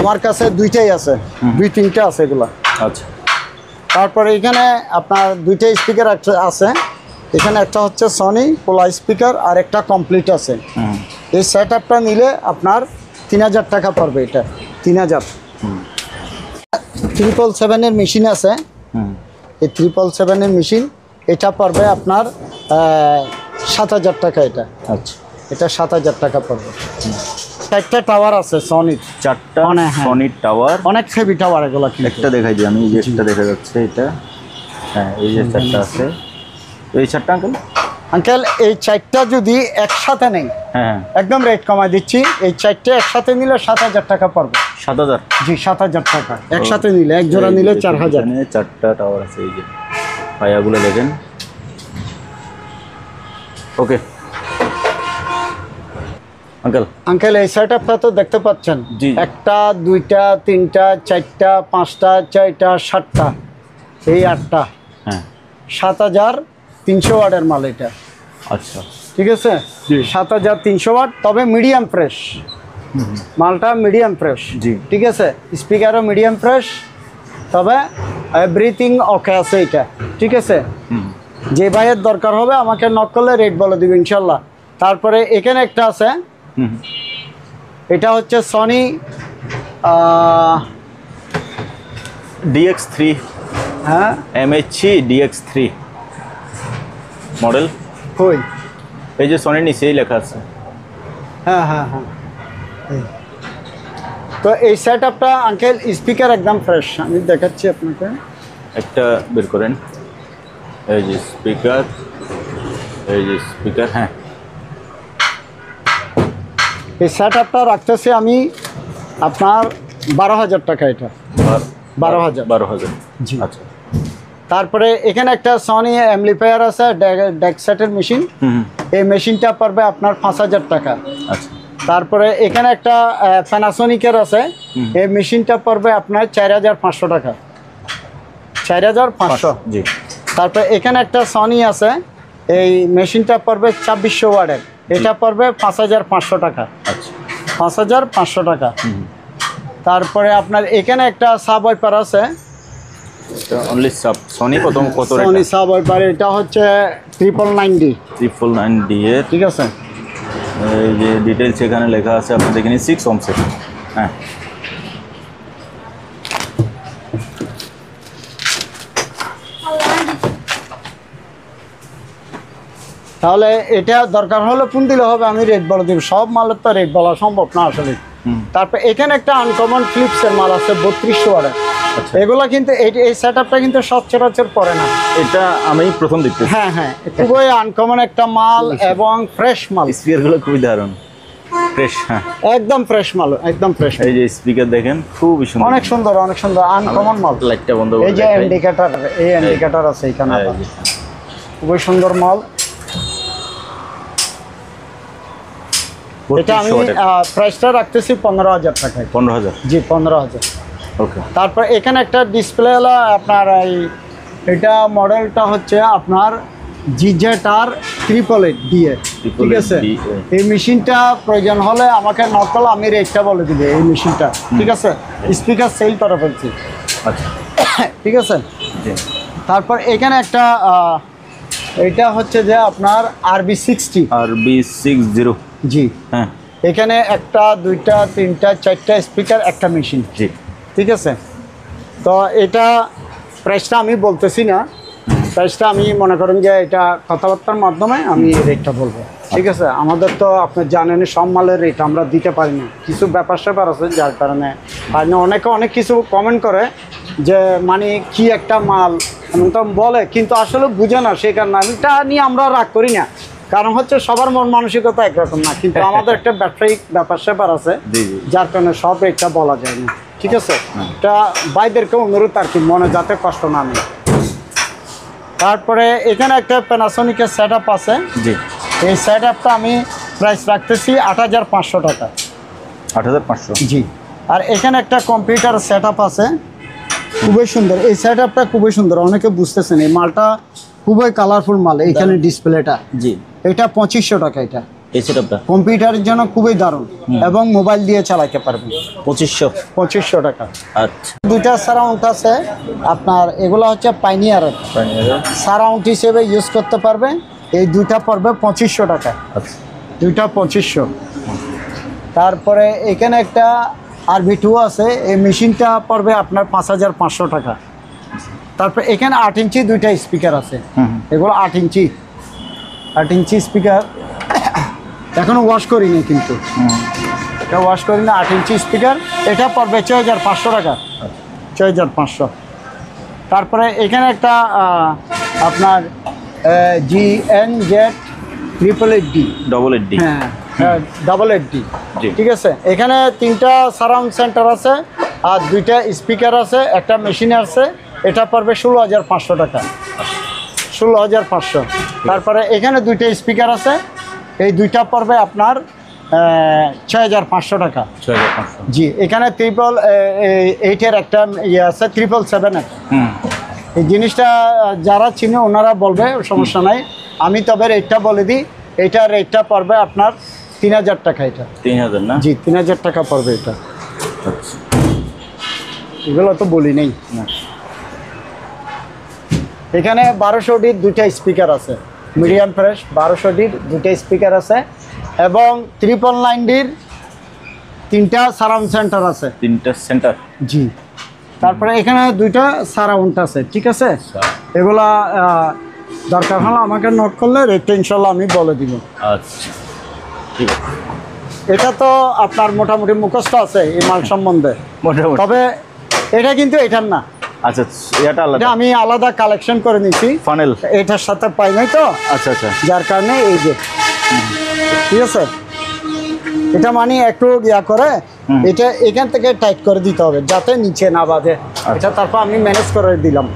আমার কাছে দুইটাই আছে, 2-3টা আছে এগুলো। আচ্ছা। তারপরে এখানে আপনার দুইটা স্পিকার আছে। এখানে একটা হচ্ছে সনি পোলা স্পিকার আর একটা কমপ্লিট আছে। এই সেটআপটা নিলে আপনার 3,000 টাকা পড়বে। এটা 3,000। 777-এর মেশিন আছে, এই 777-এর মেশিন, এটা পড়বে আপনার 7,000 টাকা। এটা আচ্ছা, এটা 7,000 টাকা পড়বে। 4টা টাওয়ার আছে সনির। 4টা হ্যাঁ। সনির টাওয়ার? অনেক হেভি টাওয়ার এগুলো। একটা দেখাই দিই আমি, এই যে একটা দেখা যাচ্ছে এটা। হ্যাঁ, এই যে 4টা আছে। এই 4টা আঙ্কেল এই 4টা যদি একসাথে নেই, হ্যাঁ একদম রেট কমাই দিচ্ছি, এই 4টা একসাথে নিলে 7,000 টাকা পড়বে। 7,000? জি, 7,000 টাকা একসাথে নিলে, এক জোড়া নিলে 4,000। 4টা টাওয়ার আছে, এই যে পায়াগুলো দেখেন। ওকে আঙ্কেল এই সেটআপটা তো দেখতে পাচ্ছেন, জি। 1টা 2টা 3টা 4টা 5টা 6টা 7টা, এই 8টা। হ্যাঁ, 7,300 ওয়াটের মাল এটা। আচ্ছা, ঠিক আছে, 7,300 ওয়াট, তবে মিডিয়াম ফ্রেশ মালটা, মিডিয়াম ফ্রেশ। জি। ঠিক আছে, স্পিকারও মিডিয়াম ফ্রেশ, তবে এভরিথিং ওকে আছে এটা। ঠিক আছে, যে ভাইয়ের দরকার হবে আমাকে নক করলে রেট বলে দিবে ইনশাল্লাহ। তারপরে এখানে একটা আছে, এটা হচ্ছে সনি DX3, হ্যাঁ MHC DX3 মডেল। কই, এই যে সনির নিচেই লেখা আছে। হ্যাঁ হ্যাঁ হ্যাঁ। তো এই সেটআপটা আঙ্কেল স্পিকার একদম ফ্রেশ, আমি দেখাচ্ছি আপনাকে। একটা বের করেন, এই যে স্পিকার, এই যে স্পিকার। হ্যাঁ, এই সেটআপটা রাখতেছি আমি আপনার 12,000 টাকা। এটা 12,000। 12,000? জি। আচ্ছা। তারপরে এখানে একটা সনি অ্যাম্পলিফায়ার আছে, ডেক সেটের মেশিন। এই মেশিনটা পড়বে আপনার 5,000 টাকা। আচ্ছা। তারপরে এখানে একটা প্যানাসোনিকের আছে, এই মেশিনটা পড়বে আপনার 4,500 টাকা। 4,500। জি। তারপরে এখানে একটা সনি আছে, এই মেশিনটা পড়বে 2,400 ওয়াটের, এটা পড়বে 5,500 টাকা। আচ্ছা, 5,500 টাকা। তারপরে আপনার এখানে একটা সাব ওয়াইপার আছে, অনলি সাব সনি। কত সনি সাব ওয়াইপার, এটা হচ্ছে 999D। 999D এর। ঠিক আছে, এই যে ডিটেলস এখানে লেখা আছে, আপনি দেখে নিন। 6 ওহমসের। হ্যাঁ, তাহলে এটা দরকার হলে ফোন দিলে হবে, আমি রেট বলে দিব। সব মালের তো রেট বলা সম্ভব না আসলে। তারপর এখানে একটা আনকমন ফিলিপসের মাল আছে 3,200 ওয়াটের। এগুলো কিন্তু এই সেটআপটা কিন্তু সচরাচর পড়ে না। এটা আমি প্রথম দেখতেছি। হ্যাঁ হ্যাঁ, খুবই আনকমন একটা মাল এবং ফ্রেশ মাল। স্পিকারগুলো খুবই দারুণ, ফ্রেশ। হ্যাঁ, একদম ফ্রেশ মাল, একদম ফ্রেশ। এই যে স্পিকার দেখেন, খুবই সুন্দর, অনেক সুন্দর, অনেক সুন্দর, আনকমন মাল। লাইটটা বন্ধ করে এই যে ইন্ডিকেটর, এই ইন্ডিকেটর আছে এখানে, খুবই সুন্দর মাল। এটা আমি প্রাইসটা রাখতেছি 15,000 টাকায়। 15,000? জি 15,000। ওকে। তারপর এখানে একটা ডিসপ্লে হলো আপনার এটা মডেলটা হচ্ছে আপনার GZR 888 দিয়ে, ঠিক আছে। এই মেশিনটা প্রয়োজন হলে আমাকে নক করলে আমি রেটটা বলে দিবে এই মেশিনটা, ঠিক আছে। স্পিকার সেল করে ফেলছি, আচ্ছা, ঠিক আছে। তারপর এখানে একটা এটা হচ্ছে যে আপনার RB60 RB60। জি হ্যাঁ, এখানে একটা, দুইটা, তিনটা, চারটা স্পিকার, একটা মেশিন, জি, ঠিক আছে। তো এটা প্রাইসটা আমি বলতেছি না, প্রাইসটা আমি মনে করেন যে এটা কথাবার্তার মাধ্যমে আমি রেটটা বলবো, ঠিক আছে। আমাদের তো আপনি জানেন সব মালের রেট আমরা দিতে পারি না, কিছু ব্যাপার স্যাপার আছে যার কারণে পারি না। অনেকে অনেক কিছু কমেন্ট করে যে মানে কি একটা মাল এমন তো বলে, কিন্তু আসলে বুঝে না, সেই কারণে আমি এটা নিয়ে আমরা রাগ করি না। কারণ হচ্ছে সবার মন মানসিকতা একরকম না, কিন্তু আমাদের একটা ব্যবসায়িক ব্যাপার স্যাপার আছে, যার কারণে সব রেটটা বলা যায় না, ঠিক আছে। এটা ভাইদেরকে অনুরোধ আর কি, মনে যাতে কষ্ট না নেই। তারপরে এখানে একটা প্যানাসোনিকের সেট আপ আছে, জি। এই সেট আপটা আমি প্রাইস রাখতেছি 8,500 টাকা। 8,500? জি। আর এখানে একটা কম্পিউটার সেট আপ আছে, খুবই সুন্দর। এই সেট আপটা খুবই সুন্দর, অনেকে বুঝতেছেন এই মালটা খুবই কালারফুল মাল। এইখানে ডিসপ্লেটা, জি, এটা 2,500 টাকা। এটা এই সেটআপটা কম্পিউটারের জন্য খুবই দারুণ এবং মোবাইল দিয়ে চালাতে পারবেন। 2500 টাকা। আচ্ছা, দুইটা সারাউন্ড আছে আপনার, এগুলো হচ্ছে পাইনিয়ার সারাউন্ড হিসেবে ইউজ করতে পারবে। এই দুইটা পড়বে 2,500 টাকা। আচ্ছা, দুইটা 2,500। তারপরে এখানে একটা RB2 আছে, এই মেশিনটা পড়বে আপনার 5,500 টাকা। তারপর এখানে 8 ইঞ্চি দুইটা স্পিকার আছে, এগুলো 8 ইঞ্চি স্পিকার, এখনো ওয়াশ করিনি কিন্তু, এটা ওয়াশ করি না। 8 ইঞ্চি স্পিকার, এটা পড়বে 6,500 টাকা। 6,500। তারপরে এখানে একটা আপনার GNZ 888D, হ্যাঁ 888D, ঠিক আছে। এখানে 3টা সারাউন্ড সেন্টার আছে আর 2টা স্পিকার আছে, একটা মেশিন আছে, এটা পড়বে 16,500 টাকা। 16,500। তারপরে এখানে 2টা স্পিকার আছে, এই দুইটা পড়বে আপনার 6,500 টাকা। 6,500? জি। এখানে 888-এর একটা ইয়ে আছে, 777-এর। এই জিনিসটা যারা চিনে ওনারা বলবে, সমস্যা নাই। আমি তবে রেটটা বলে দিই, এইটার রেটটা পড়বে আপনার 3,000 টাকা। এটা 3,000 না? জি 3,000 টাকা পড়বে এটা। আচ্ছা, এগুলো তো বলি নেই না। এখানে 1200Dর 2টা স্পিকার আছে, মিডিয়াম ফ্রেশ 1200Dর 2টা স্পিকার আছে এবং 999Dর 3টা সারাউন্ড সেন্টার আছে। 3টা সেন্টার? জি। তারপরে এখানে 2টা সারাউন্ড আছে, ঠিক আছে। এগুলা দরকার হলে আমাকে নোট করলে রেটটা ইনশাল্লাহ আমি বলে দিব। আচ্ছা, ঠিক আছে। এটা তো আপনার মোটামুটি মুখস্থ আছে এই মাল সম্বন্ধে, মোটামুটি। তবে এটা কিন্তু এটার না। আচ্ছা, এটা আলাদা? এটা আমি আলাদা কালেকশন করে নিয়েছি, ফানেল এটার সাথে পাই নাই তো। আচ্ছা আচ্ছা, যার কারণে এই যে, ঠিক আছে। এটা মানে একটু ইয়া করে এটা এখান থেকে টাইট করে দিতে হবে যাতে নিচে না বাঁধে। এটা তারপর আমি ম্যানেজ করে দিলাম,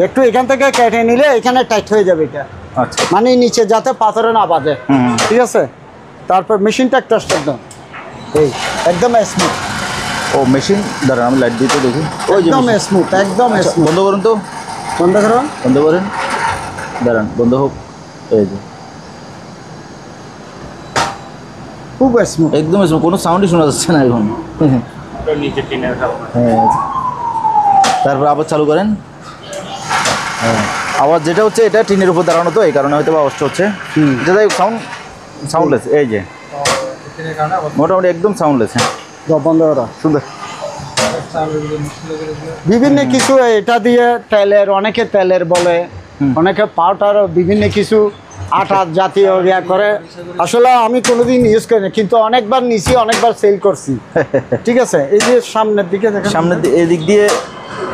একটু এখান থেকে কেটে নিলে এখানে টাইট হয়ে যাবে এটা। আচ্ছা, মানে নিচে যাতে পাথরে না বাঁধে, ঠিক আছে। তারপর মেশিনটা একটা একদম এই একদম স্মুথ। ও মেশিন, দাঁড়ান আমি লাইট দিতে দেখি। একদম স্মুথ, একদম স্মুথ। বন্ধ করুন তো, বন্ধ করো, বন্ধ করেন, দাঁড়ান বন্ধ হোক। এই যে খুব স্মুথ, একদম স্মুথ, কোনো সাউন্ডই শোনা যাচ্ছে না এখন। হ্যাঁ, তারপর আবার চালু করেন। হ্যাঁ, আওয়াজ যেটা হচ্ছে এটা টিনের উপর দাঁড়ানো, তো এই কারণে হয়তো আওয়াজটা হচ্ছে। যেটা সাউন্ডলেস, এই যে মোটামুটি একদম সাউন্ডলেস। হ্যাঁ, বন্ধ করো। সুন্দর। বিভিন্ন কিছু এটা দিয়ে তেলের, অনেকে তেলের বলে, অনেকে পাউডার, বিভিন্ন কিছু আটা জাতীয় ইয়া করে, আসলে আমি কোনোদিন ইউজ করি না, কিন্তু অনেকবার নিছি, অনেকবার সেল করছি। ঠিক আছে, এই যে সামনের দিকে দেখেন, সামনে এদিক দিয়ে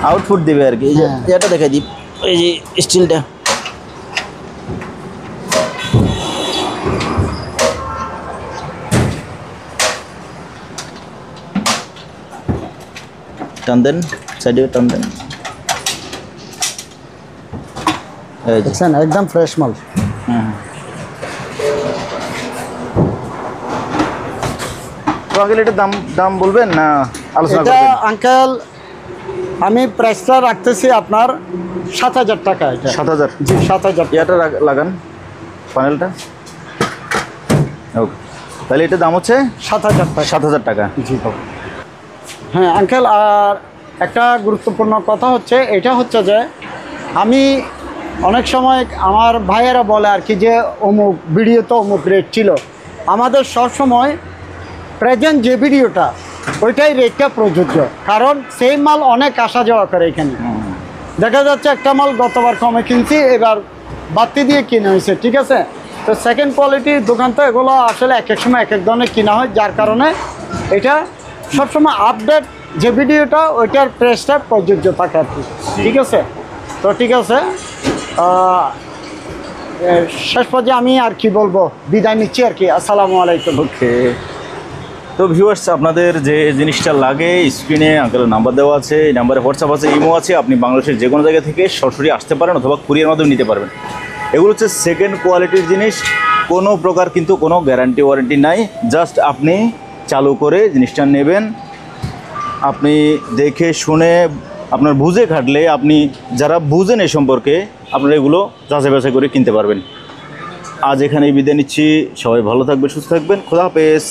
আউটপুট দেবে আর কি। এই যে হ্যাঁ। এটা দেখাই দিই, এই যে স্টিলটা টান দেন, সাইডে টান দেন। এই যে দেখছেন একদম ফ্রেশ মাল। তো আঙ্কেল এটার দাম দাম বলবেন না আলোচনা এটা করবেন? আঙ্কেল আমি প্রাইসটা রাখতেছি আপনার 7,000 টাকা। এটা 7,000। জি 7,000। ইয়াটা লাগান প্যানেলটা। ওকে, তাহলে এটার দাম হচ্ছে 7,000 টাকা। 7,000 টাকা। জি বাবু। হ্যাঁ আঙ্কেল, আর একটা গুরুত্বপূর্ণ কথা হচ্ছে, এটা হচ্ছে যে আমি অনেক সময় আমার ভাইয়েরা বলে আর কি যে অমুক ভিডিওতে অমুক রেট ছিল। আমাদের সবসময় প্রেজেন্ট যে ভিডিওটা ওইটাই রেটটা প্রযোজ্য, কারণ সেই মাল অনেক আসা যাওয়া করে এখানে। দেখা যাচ্ছে একটা মাল গতবার কমে কিনছি, এবার বাড়তি দিয়ে কিনে হয়েছে। ঠিক আছে, তো সেকেন্ড কোয়ালিটির দোকান তো এগুলো আসলে এক এক সময় এক এক ধরনের কিনা হয়, যার কারণে এটা সবসময় আপডেট যে ভিডিওটা ওইটার প্রেসটা প্রযোজ্য থাকে আর কি। ঠিক আছে, তো ঠিক আছে, শেষ পর্যায়ে আমি আর কি বলবো, বিদায় নিচ্ছি আর কি। আসসালামু আলাইকুম। ওকে, তো ভিউয়ার্স, আপনাদের যে জিনিসটা লাগে স্ক্রিনে আঙ্কেলের নাম্বার দেওয়া আছে, এই নাম্বারে হোয়াটসঅ্যাপ আছে, ইমো আছে, আপনি বাংলাদেশের যে কোনো জায়গা থেকে সরাসরি আসতে পারেন অথবা কুরিয়ার মাধ্যমে নিতে পারবেন। এগুলো হচ্ছে সেকেন্ড কোয়ালিটির জিনিস, কোনো প্রকার কিন্তু কোনো গ্যারান্টি ওয়ারেন্টি নাই। জাস্ট আপনি চালু করে জিনিসটা নেবেন, আপনি দেখে শুনে আপনার বুঝে খাটলে, আপনি যারা বুঝেন এই সম্পর্কে, আপনারা এগুলো যাচাই বাছাই করে কিনতে পারবেন। আজ এখানেই বিদায় নিচ্ছি, সবাই ভালো থাকবেন, সুস্থ থাকবেন, খোদা হাফেজ।